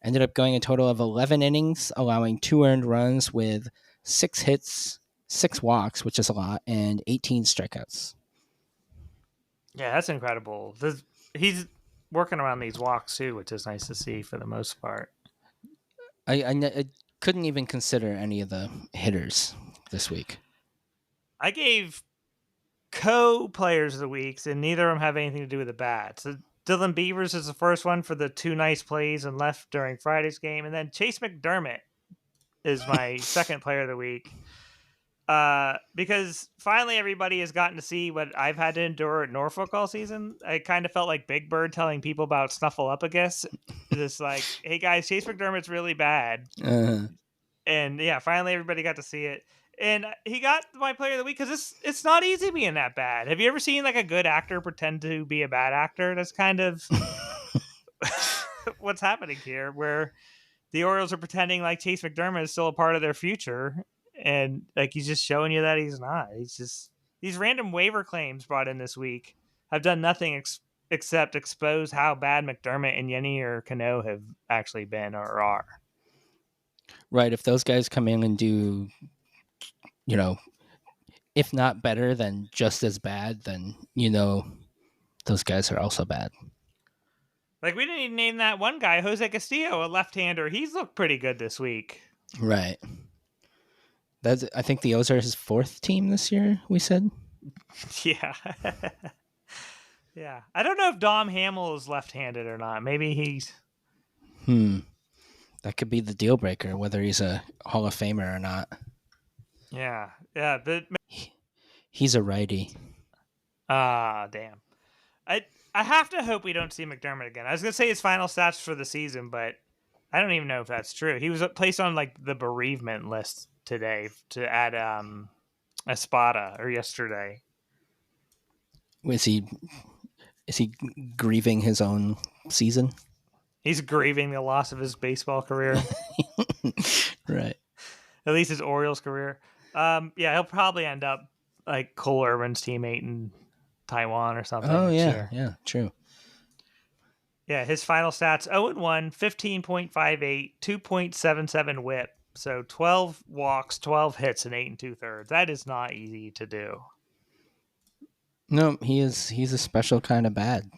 Ended up going a total of 11 innings, allowing 2 earned runs with 6 hits, 6 walks, which is a lot, and 18 strikeouts. Yeah, that's incredible. He's working around these walks too, which is nice to see for the most part. I couldn't even consider any of the hitters this week. I gave co-players of the weeks, and neither of them have anything to do with the bats. So Dylan Beavers is the first one for the 2 nice plays and left during Friday's game, and then Chase McDermott is my second player of the week. Because finally everybody has gotten to see what I've had to endure at Norfolk all season. I kind of felt like Big Bird telling people about Snuffleupagus. Just like, hey guys, Chase McDermott's really bad. And yeah, finally everybody got to see it. And he got my player of the week because it's not easy being that bad. Have you ever seen like a good actor pretend to be a bad actor? That's kind of what's happening here, where the Orioles are pretending like Chase McDermott is still a part of their future. And like he's just showing you that he's not. He's just these random waiver claims brought in this week have done nothing except expose how bad McDermott and Yenny or Cano have actually been or are. Right. If those guys come in and do, if not better, then just as bad, then, those guys are also bad. Like we didn't even name that one guy, Jose Castillo, a left-hander. He's looked pretty good this week. Right. I think the O's are his 4th team this year, we said. Yeah. Yeah. I don't know if Dom Hamill is left-handed or not. Maybe he's... That could be the deal breaker, whether he's a Hall of Famer or not. Yeah. But he's a righty. Damn. I have to hope we don't see McDermott again. I was gonna say his final stats for the season, but I don't even know if that's true. He was placed on like the bereavement list today to add Espada or yesterday. Is he grieving his own season? He's grieving the loss of his baseball career. Right. At least his Orioles career. Yeah, he'll probably end up like Cole Irvin's teammate in Taiwan or something Oh next yeah, year. yeah, true. Yeah, his final stats 0-1, 15.58, 2.77 whip. So 12 walks, 12 hits, and 8 2/3. That is not easy to do. No, he's a special kind of bad.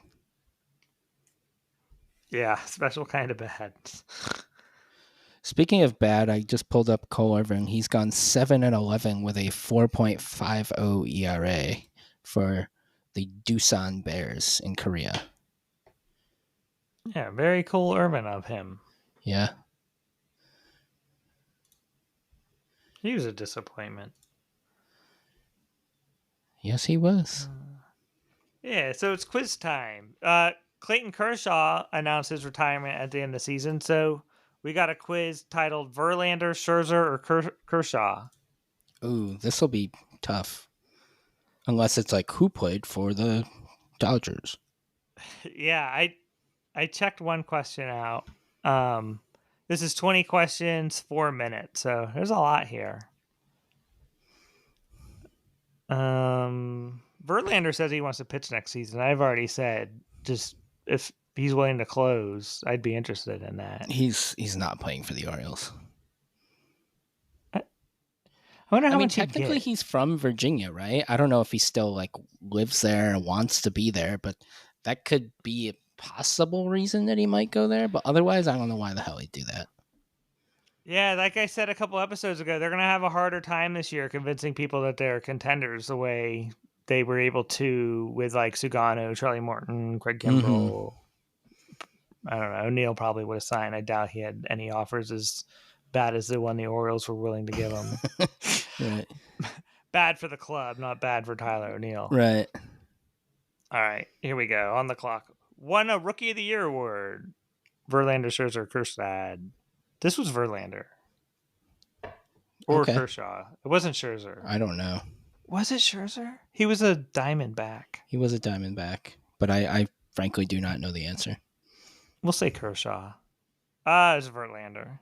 Yeah, special kind of bad. Speaking of bad, I just pulled up Cole Irvin. He's gone 7-11 with a 4.50 ERA for the Doosan Bears in Korea. Yeah, very cool Irvin of him. Yeah. He was a disappointment. Yes, he was. Yeah, so it's quiz time. Clayton Kershaw announced his retirement at the end of the season, so we got a quiz titled Verlander, Scherzer, or Kershaw. Ooh, this will be tough. Unless it's like who played for the Dodgers. Yeah, I checked one question out. This is 20 questions, 4 minutes, so there's a lot here. Verlander says he wants to pitch next season. I've already said just if he's willing to close, I'd be interested in that. He's not playing for the Orioles. I wonder how I mean, much technically he's from Virginia, right? I don't know if he still like lives there and wants to be there, but that could be a possible reason that he might go there. But otherwise, I don't know why the hell he'd do that. Yeah, like I said a couple episodes ago, they're going to have a harder time this year convincing people that they're contenders the way they were able to with like Sugano, Charlie Morton, Craig Kimbrell. I don't know. O'Neill probably would have signed. I doubt he had any offers as bad as the one the Orioles were willing to give him. Right. Bad for the club, not bad for Tyler O'Neill. Right. All right, here we go. On the clock. Won a Rookie of the Year award. Verlander, Scherzer, Kershaw. This was Verlander. Or Okay. Kershaw. It wasn't Scherzer. I don't know. Was it Scherzer? He was a Diamondback. He was a Diamondback, but I frankly do not know the answer. We'll say Kershaw. It's Verlander.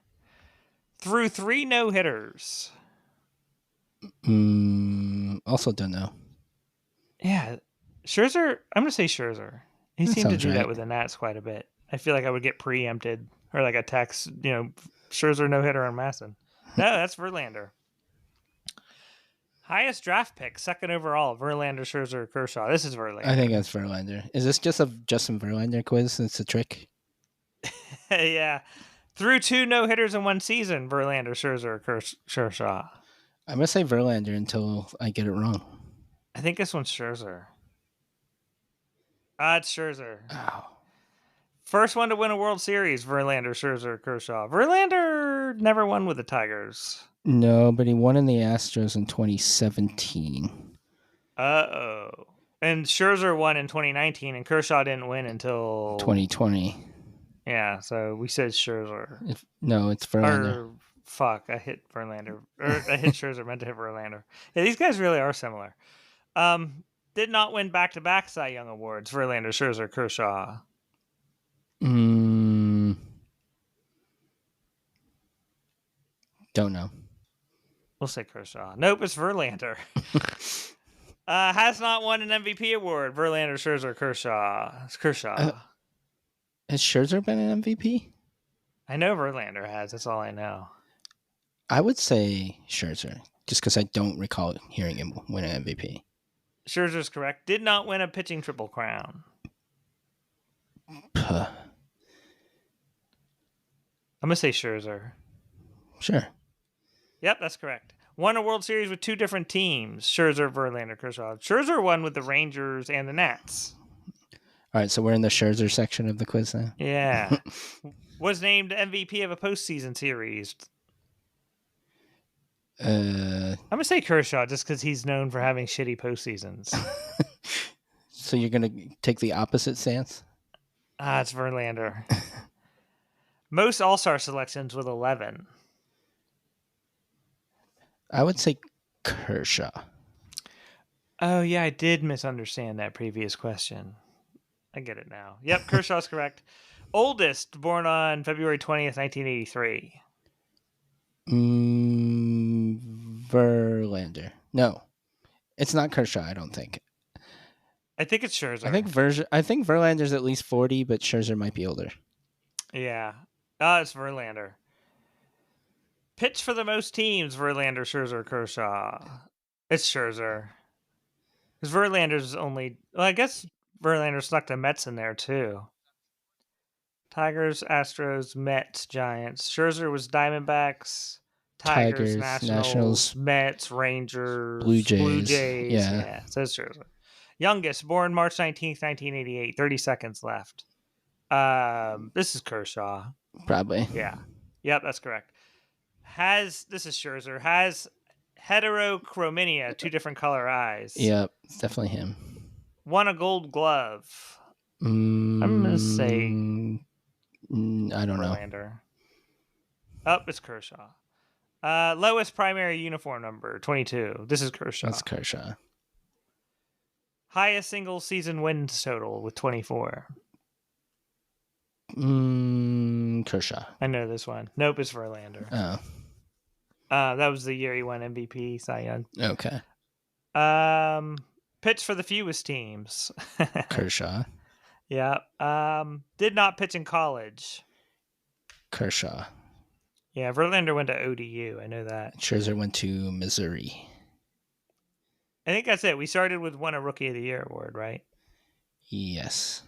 Threw 3 no-hitters. Also don't know. Yeah. Scherzer, I'm going to say Scherzer. He seemed to do that with the Nats quite a bit. I feel like I would get preempted or like a text, Scherzer no-hitter on Masson. No, that's Verlander. Highest draft pick, second overall, Verlander, Scherzer, Kershaw. This is Verlander. I think that's Verlander. Is this just a Justin Verlander quiz? It's a trick? Yeah. Threw 2 no-hitters in one season, Verlander, Scherzer, Kershaw. I'm going to say Verlander until I get it wrong. I think this one's Scherzer. It's Scherzer. Oh. First one to win a World Series, Verlander, Scherzer, Kershaw. Verlander never won with the Tigers. No, but he won in the Astros in 2017. Uh-oh. And Scherzer won in 2019, and Kershaw didn't win until 2020. Yeah, so we said Scherzer. No, it's Verlander. Or, fuck, I hit Verlander. Or I hit Scherzer, meant to hit Verlander. Yeah, these guys really are similar. Did not win back-to-back Cy Young Awards, Verlander, Scherzer, Kershaw. Don't know. We'll say Kershaw. Nope, it's Verlander. Has not won an MVP award. Verlander, Scherzer, Kershaw. It's Kershaw. Has Scherzer been an MVP? I know Verlander has. That's all I know. I would say Scherzer, just because I don't recall hearing him win an MVP. Scherzer's correct. Did not win a pitching triple crown. Puh. I'm going to say Scherzer. Sure. Yep, that's correct. Won a World Series with 2 different teams. Scherzer, Verlander, Kershaw. Scherzer won with the Rangers and the Nats. All right, so we're in the Scherzer section of the quiz now. Yeah. Was named MVP of a postseason series. I'm going to say Kershaw just because he's known for having shitty postseasons. So you're gonna take the opposite stance? It's Verlander. Most All-Star selections with 11. I would say Kershaw. Oh, yeah, I did misunderstand that previous question. I get it now. Yep, Kershaw's correct. Oldest, born on February 20th, 1983. Verlander. No, it's not Kershaw. I don't think. I think it's Scherzer. I think Verlander's at least 40, but Scherzer might be older. Yeah. It's Verlander. Pitch for the most teams, Verlander, Scherzer, Kershaw. It's Scherzer. Because Verlander's only... Well, I guess Verlander stuck the Mets in there, too. Tigers, Astros, Mets, Giants. Scherzer was Diamondbacks, Tigers, Tigers, Nationals, Nationals, Mets, Blue Rangers, Blue Jays. Jays. Yeah, Yeah, says Scherzer. Youngest, born March 19th, 1988. 30 seconds left. This is Kershaw. probably. Yeah. Yep, that's correct. This is Scherzer, has heterochromia, two different color eyes. Yep, it's definitely him. Won a gold glove. I'm gonna say I don't know. Verlander. It's Kershaw. Lowest primary uniform number, 22. This is Kershaw. That's Kershaw. Highest single season wins total with 24. Kershaw. I know this one. Nope, it's Verlander. Oh, That was the year he won MVP, Cy Young. okay. Pitched for the fewest teams. Kershaw. Yeah. Did not pitch in college. Kershaw. Yeah, Verlander went to ODU. I know that. Scherzer went to Missouri. I think that's it. We started with won a Rookie of the Year award, right? Yes.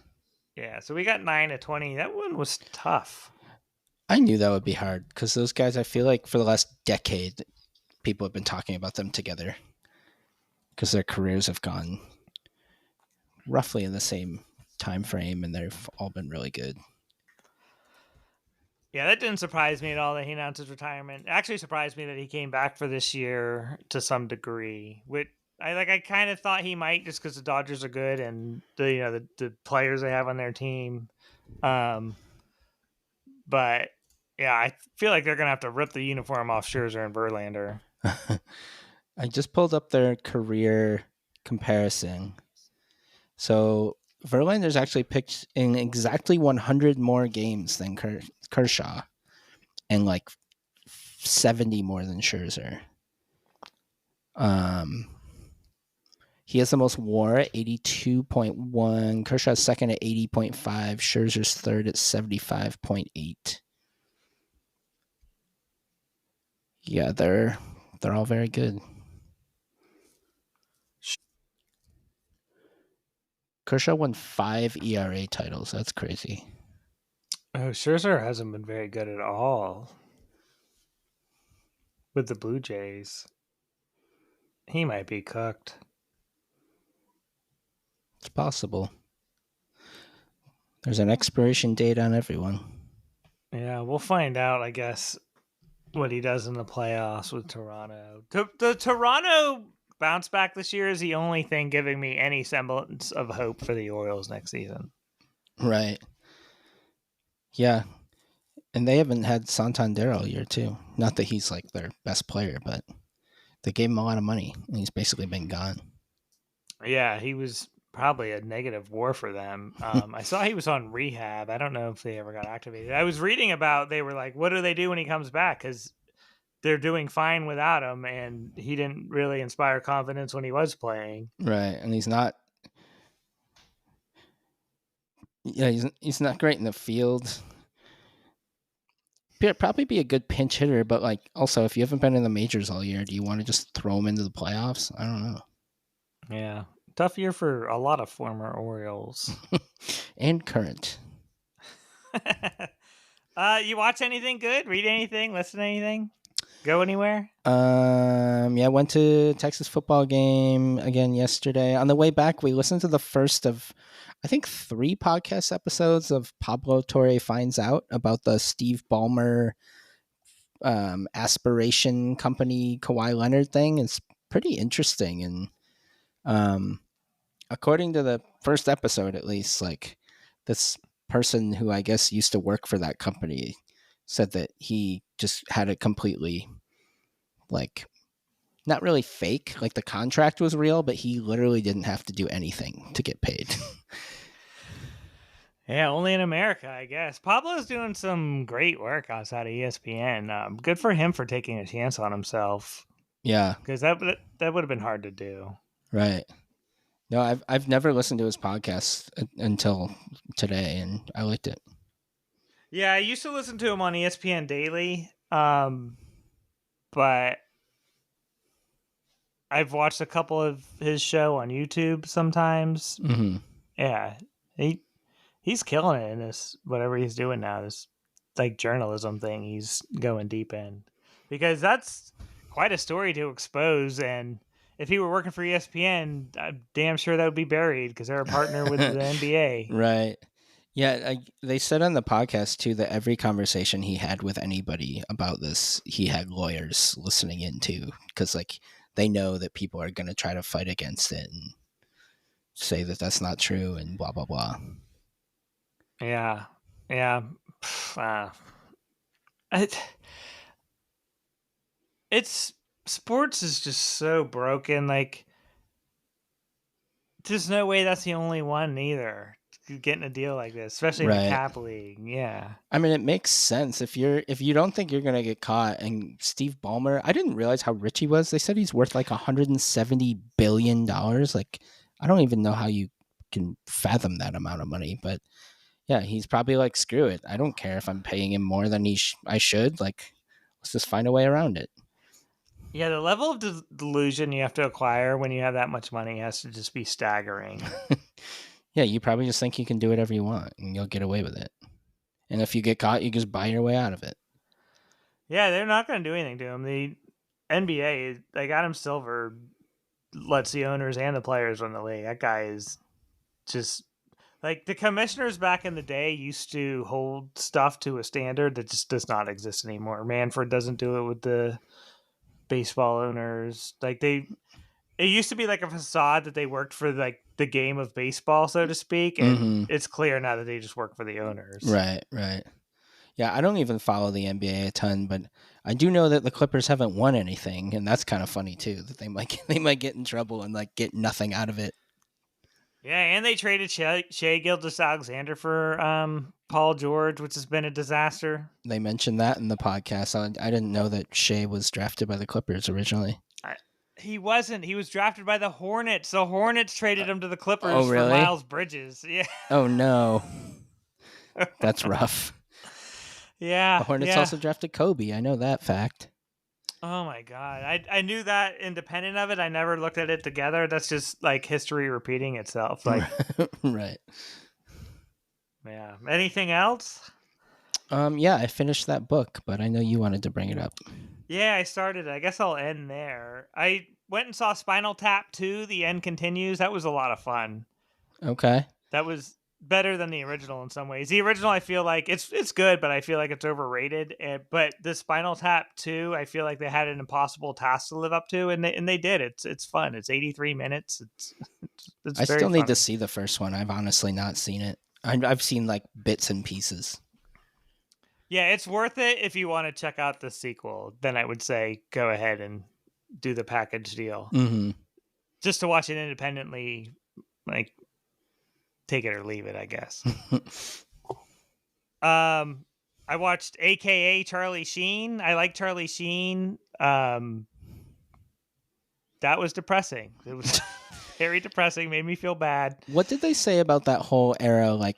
Yeah, so we got 9 to 20. That one was tough. I knew that would be hard because those guys, I feel like for the last decade, people have been talking about them together because their careers have gone roughly in the same time frame and they've all been really good. Yeah, that didn't surprise me at all that he announced his retirement. It actually surprised me that he came back for this year to some degree. I kind of thought he might just because the Dodgers are good and the players they have on their team. But yeah, I feel like they're gonna have to rip the uniform off Scherzer and Verlander. I just pulled up their career comparison. So Verlander's actually pitched in exactly 100 more games than Kershaw and like 70 more than Scherzer. He has the most WAR at 82.1. Kershaw's second at 80.5. Scherzer's third at 75.8. Yeah, they're all very good. Kershaw won 5 ERA titles. That's crazy. Oh, Scherzer hasn't been very good at all with the Blue Jays. He might be cooked. It's possible. There's an expiration date on everyone. Yeah, we'll find out, I guess, what he does in the playoffs with Toronto. The Toronto bounce back this year is the only thing giving me any semblance of hope for the Orioles next season. Right. Yeah. And they haven't had Santander all year, too. Not that he's like their best player, but they gave him a lot of money, and he's basically been gone. Yeah, he was probably a negative WAR for them. I saw he was on rehab. I don't know if they ever got activated. I was reading about they were like, what do they do when he comes back? Because they're doing fine without him, and he didn't really inspire confidence when he was playing. Right, and he's not. Yeah, he's not great in the field. Probably be a good pinch hitter, but like also if you haven't been in the majors all year, do you want to just throw him into the playoffs? I don't know. Yeah, tough year for a lot of former Orioles. And current. You watch anything good? Read anything? Listen to anything? Go anywhere? Yeah, went to Texas football game again yesterday. On the way back, we listened to the first of, I think, 3 podcast episodes of Pablo Torre Finds Out about the Steve Ballmer aspiration company Kawhi Leonard thing. It's pretty interesting, and according to the first episode, at least, like this person who I guess used to work for that company said that he just had it completely like not really fake. Like the contract was real, but he literally didn't have to do anything to get paid. Yeah, only in America, I guess. Pablo's doing some great work outside of ESPN. Good for him for taking a chance on himself, Yeah, because that would have been hard to do. right. No, I've never listened to his podcast until today, and I liked it. Yeah, I used to listen to him on ESPN Daily, but I've watched a couple of his show on YouTube sometimes. Mm-hmm. Yeah, he's killing it in this whatever he's doing now. This like journalism thing he's going deep in, because that's quite a story to expose. And if he were working for ESPN, I'm damn sure that would be buried because they're a partner with the NBA. Right. Yeah, they said on the podcast too that every conversation he had with anybody about this, he had lawyers listening into because like they know that people are going to try to fight against it and say that that's not true and blah blah blah. Yeah, yeah. It, it's sports is just so broken. Like, there's no way that's the only one either getting a deal like this, especially in a Right. cap league. Yeah. I mean, it makes sense if you don't think you're gonna get caught. And Steve Ballmer, I didn't realize how rich he was. They said he's worth like $170 billion. Like, I don't even know how you can fathom that amount of money. But yeah, he's probably like, screw it. I don't care if I'm paying him more than I should. Like, let's just find a way around it. Yeah, the level of delusion you have to acquire when you have that much money has to just be staggering. Yeah, you probably just think you can do whatever you want and you'll get away with it. And if you get caught, you just buy your way out of it. Yeah, they're not going to do anything to him. The NBA, like Adam Silver, lets the owners and the players run the league. That guy is just like the commissioners back in the day used to hold stuff to a standard that just does not exist anymore. Manfred doesn't do it with the baseball owners. Like it used to be like a facade that they worked for like the game of baseball, so to speak, and Mm-hmm. it's clear now that they just work for the owners. Right, right. Yeah, I don't even follow the NBA a ton, but I do know that the Clippers haven't won anything, and that's kind of funny too. That they might get in trouble and like get nothing out of it. Yeah, and they traded Shea Gilgeous-Alexander for Paul George, which has been a disaster. They mentioned that in the podcast. I didn't know that Shea was drafted by the Clippers originally. He wasn't. He was drafted by the Hornets. The Hornets traded him to the Oh, Clippers for really? Miles Bridges. Yeah. Oh no, that's rough. The Yeah, Hornets yeah. also drafted Kobe. I know that fact. Oh my god. I knew that independent of it. I never looked at it together. That's just like history repeating itself. Like, Right. yeah. Anything else? Yeah, I finished that book, but I know you wanted to bring it up. Yeah, I started. I guess I'll end there. I went and saw Spinal Tap 2, The End Continues. That was a lot of fun. Okay. That was better than the original in some ways. The original, I feel like it's good, but I feel like it's overrated. But the Spinal Tap 2, I feel like they had an impossible task to live up to, and they did. It's fun. It's 83 minutes. It's I very still need funny. to see the first one. I've honestly not seen it. I've seen like bits and pieces. Yeah, it's worth it if you want to check out the sequel. Then I would say go ahead and do the package deal. Mm-hmm. Just to watch it independently, like take it or leave it, I guess. I watched AKA Charlie Sheen. I like Charlie Sheen. That was depressing. It was very depressing. Made me feel bad. What did they say about that whole era, like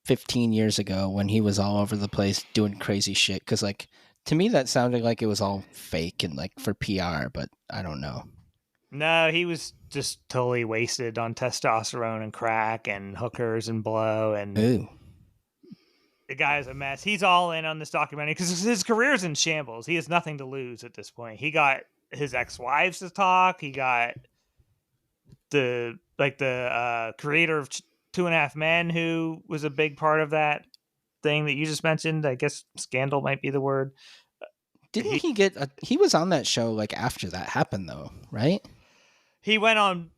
15 years ago, when he was all over the place doing crazy shit? Because, like, to me, that sounded like it was all fake and like for PR, but I don't know. No, he was just totally wasted on testosterone and crack and hookers and blow, and Ooh. the guy's a mess. He's all in on this documentary because his career's in shambles. He has nothing to lose at this point. He got his ex-wives to talk. He got the creator of Two and a Half Men, who was a big part of that thing that you just mentioned. I guess scandal might be the word. Didn't he get he was on that show like after that happened though, right? He went on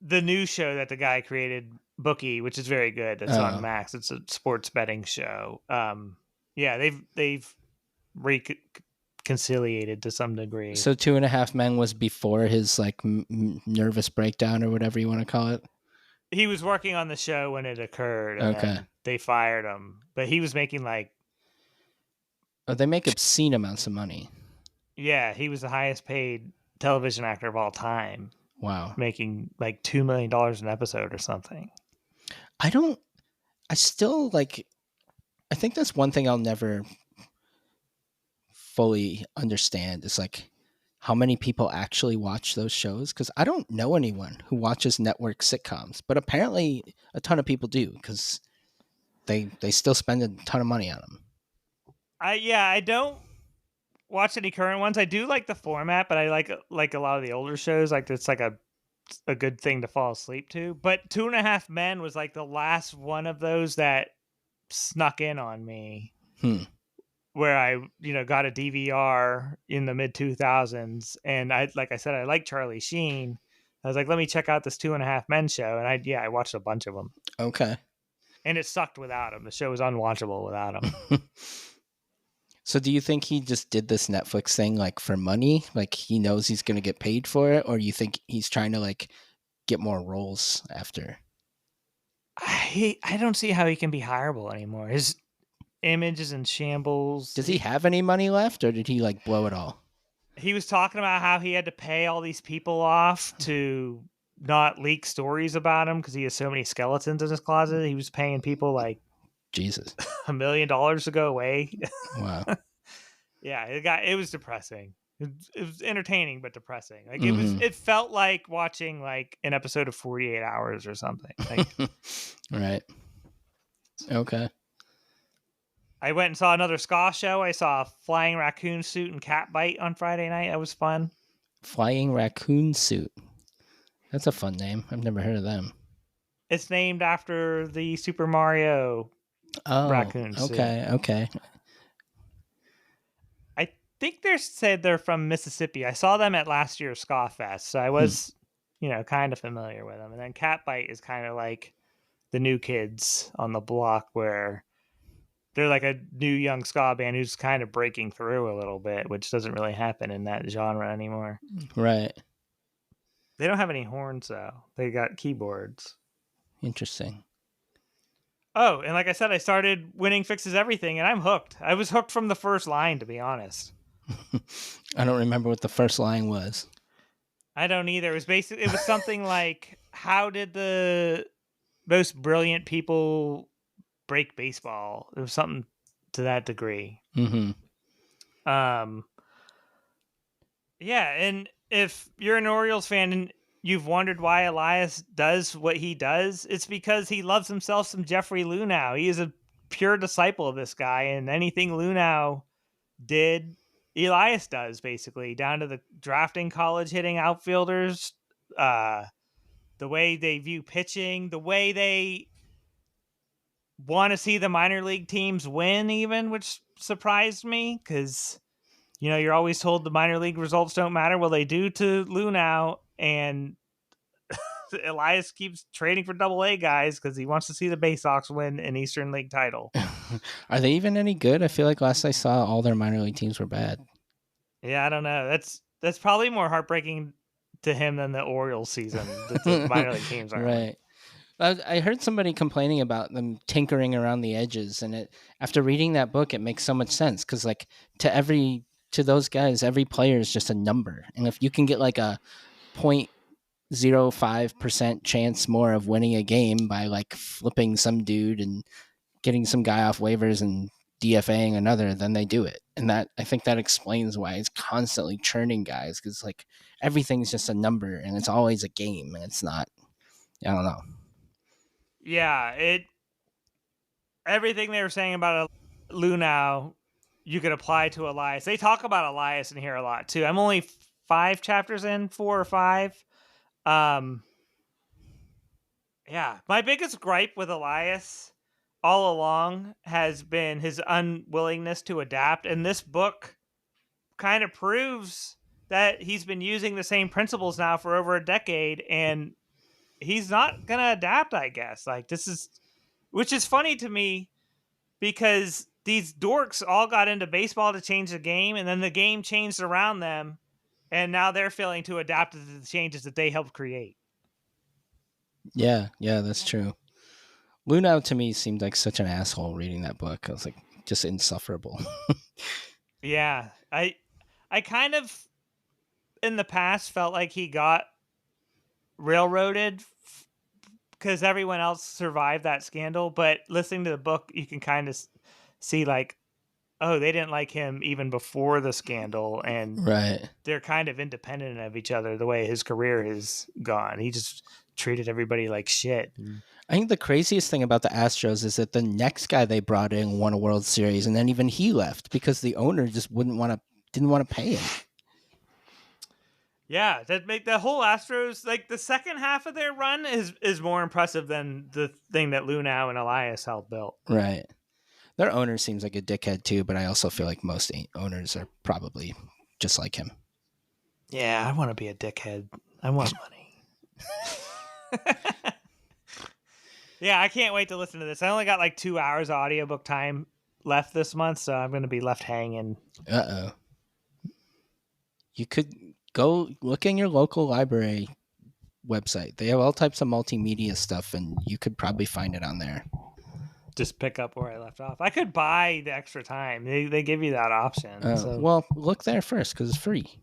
the new show that the guy created, Bookie, which is very good. That's on Oh, Max. It's a sports betting show. Yeah, they've reconciliated to some degree. so Two and a Half Men was before his like nervous breakdown or whatever you want to call it. He was working on the show when it occurred, and Okay. then they fired him. But he was making like, Oh, they make obscene amounts of money. yeah, he was the highest paid television actor of all time, Wow. making like $2 million an episode or something. I don't. I still like. I think that's one thing I'll never fully understand is like how many people actually watch those shows because I don't know anyone who watches network sitcoms, but apparently a ton of people do because they still spend a ton of money on them. I don't watch any current ones. I do like the format, but I like a lot of the older shows. Like it's like a good thing to fall asleep to. But Two and a Half Men was like the last one of those that snuck in on me, Hmm. where I got a DVR in the mid 2000s, and I like I said I like Charlie Sheen. I was like, let me check out this Two and a Half Men show, and I watched a bunch of them, Okay. and it sucked without him. The show was unwatchable without him. So do you think he just did this Netflix thing like for money? Like he knows he's going to get paid for it or you think he's trying to like get more roles after? I don't see how he can be hireable anymore. His image is in shambles. Does he have any money left or did he like blow it all? He was talking about how he had to pay all these people off to not leak stories about him because he has so many skeletons in his closet. He was paying people like Jesus. $1 million to go away. Wow. Yeah, it was depressing. It was entertaining but depressing. Like Mhm. it felt like watching like an episode of 48 Hours or something. Like Right. Okay. I went and saw another ska show. I saw Flying Raccoon Suit and Cat Bite on Friday night. That was fun. Flying Raccoon Suit. That's a fun name. I've never heard of them. It's named after the Super Mario Oh, raccoon suit. okay. Okay. I think they said they're from Mississippi. I saw them at last year's Ska Fest, so I Hmm. was, kind of familiar with them. And then Catbite is kind of like the new kids on the block, where they're like a new young ska band who's kind of breaking through a little bit, which doesn't really happen in that genre anymore. Right. They don't have any horns though; they got keyboards. Interesting. Oh, and like I said, I started Winning Fixes Everything, and I'm hooked. I was hooked from the first line, to be honest. I don't remember what the first line was. I don't either. It was something like, how did the most brilliant people break baseball? It was something to that degree. Mm-hmm. Um, yeah, and if you're an Orioles fan and you've wondered why Elias does what he does, it's because he loves himself some Jeffrey Luhnow. He is a pure disciple of this guy, and anything Luhnow did, Elias does basically, down to the drafting college hitting outfielders, the way they view pitching, the way they want to see the minor league teams win, even, which surprised me because you're always told the minor league results don't matter. Well, they do to Lou now, and Elias keeps trading for Double A guys because he wants to see the Bay Sox win an Eastern League title. Are they even any good? I feel like last I saw, all their minor league teams were bad. Yeah, I don't know. That's probably more heartbreaking to him than the Orioles season that the minor league teams aren't winning. Right. I heard somebody complaining about them tinkering around the edges, and it after reading that book, it makes so much sense because like to those guys, every player is just a number, and if you can get like a 0.05% chance more of winning a game by like flipping some dude and getting some guy off waivers and DFAing another, then they do it. And that I think that explains why it's constantly churning guys because like everything's just a number and it's always a game and it's not. I don't know. Yeah, everything they were saying about Lou now, you could apply to Elias. They talk about Elias in here a lot too. I'm only 5 chapters in, 4 or 5. Um, yeah, my biggest gripe with Elias all along has been his unwillingness to adapt, and this book kind of proves that he's been using the same principles now for over a decade, and he's not gonna adapt, I guess. Like this is, which is funny to me because these dorks all got into baseball to change the game, and then the game changed around them, and now they're failing to adapt to the changes that they helped create. Yeah, yeah, that's true. Luna to me seemed like such an asshole reading that book. I was like, just insufferable. Yeah, I kind of in the past felt like he got railroaded because everyone else survived that scandal, but listening to the book, you can kind of see like, oh, they didn't like him even before the scandal, and Right. they're kind of independent of each other the way his career has gone. He just treated everybody like shit. I think the craziest thing about the Astros is that the next guy they brought in won a World Series, and then even he left because the owner just didn't want to pay him. Yeah, that make the whole Astros like the second half of their run is more impressive than the thing that Lunau and Elias helped build. Right. Their owner seems like a dickhead too, but I also feel like most owners are probably just like him. Yeah, I want to be a dickhead. I want money. Yeah, I can't wait to listen to this. I only got like 2 hours of audiobook time left this month, so I'm going to be left hanging. Uh-oh. You could go look in your local library website. They have all types of multimedia stuff, and you could probably find it on there. Just pick up where I left off. I could buy the extra time. They give you that option. So Well, look there first because it's free.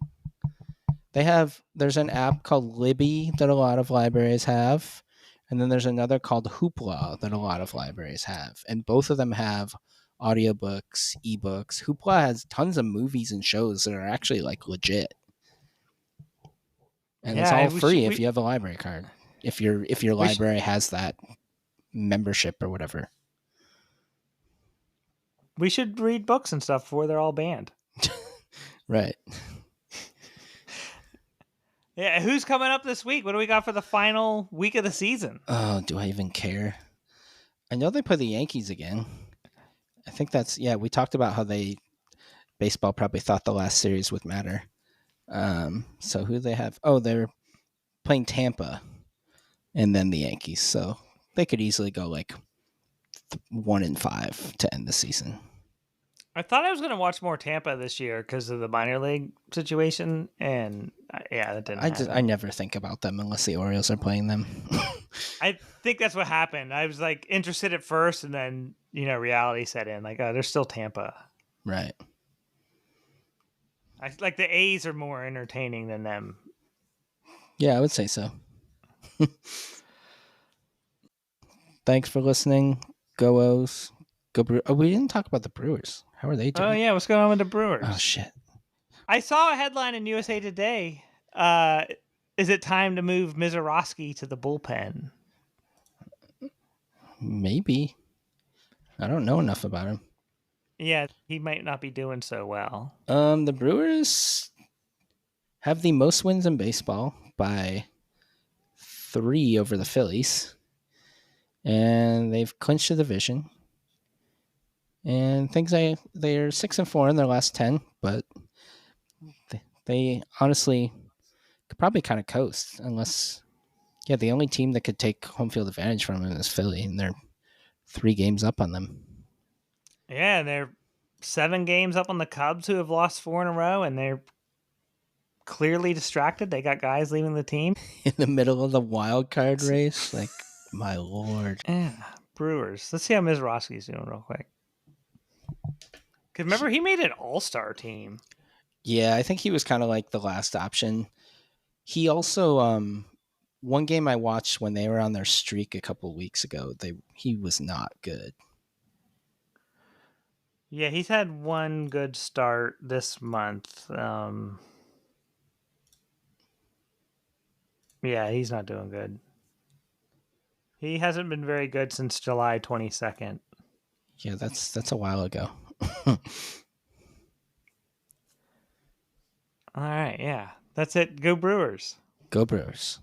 There's an app called Libby that a lot of libraries have, and then there's another called Hoopla that a lot of libraries have, and both of them have audiobooks, ebooks. Hoopla has tons of movies and shows that are actually like legit, and it's yeah, all free if you have a library card. If your we should library has that membership or whatever. we should read books and stuff before they're all banned. Right. Yeah, who's coming up this week? What do we got for the final week of the season? Oh, do I even care? I know they play the Yankees again. I think we talked about how baseball probably thought the last series would matter. So who do they have? Oh, they're playing Tampa and then the Yankees. So they could easily go like 1-5 to end the season. I thought I was going to watch more Tampa this year because of the minor league situation, and yeah, that didn't happen. I never think about them unless the Orioles are playing them. I think that's what happened. I was like interested at first, and then reality set in. Like, oh, they're still Tampa. Right. I like the A's are more entertaining than them. Yeah, I would say so. Thanks for listening. Go O's. Go Brew. Oh, we didn't talk about the Brewers. How are they doing? Oh yeah, what's going on with the Brewers? Oh shit. I saw a headline in USA Today. Is it time to move Mizorowski to the bullpen? Maybe. I don't know enough about him. Yeah, he might not be doing so well. The Brewers have the most wins in baseball by 3 over the Phillies, and they've clinched the division. And they're 6-4 in their last 10, but they honestly could probably kind of coast unless, the only team that could take home field advantage from them is Philly, and they're 3 games up on them. Yeah, they're 7 games up on the Cubs, who have lost 4 in a row, and they're clearly distracted. They got guys leaving the team in the middle of the wild card race. Like, my lord. Yeah, Brewers. Let's see how Mizorowski's doing real quick. Because remember, he made an all-star team. Yeah, I think he was kind of like the last option. He also, one game I watched when they were on their streak a couple of weeks ago, he was not good. Yeah, he's had one good start this month. Yeah, he's not doing good. He hasn't been very good since July 22nd. Yeah, that's a while ago. All right, yeah. That's it. Go Brewers. Go Brewers.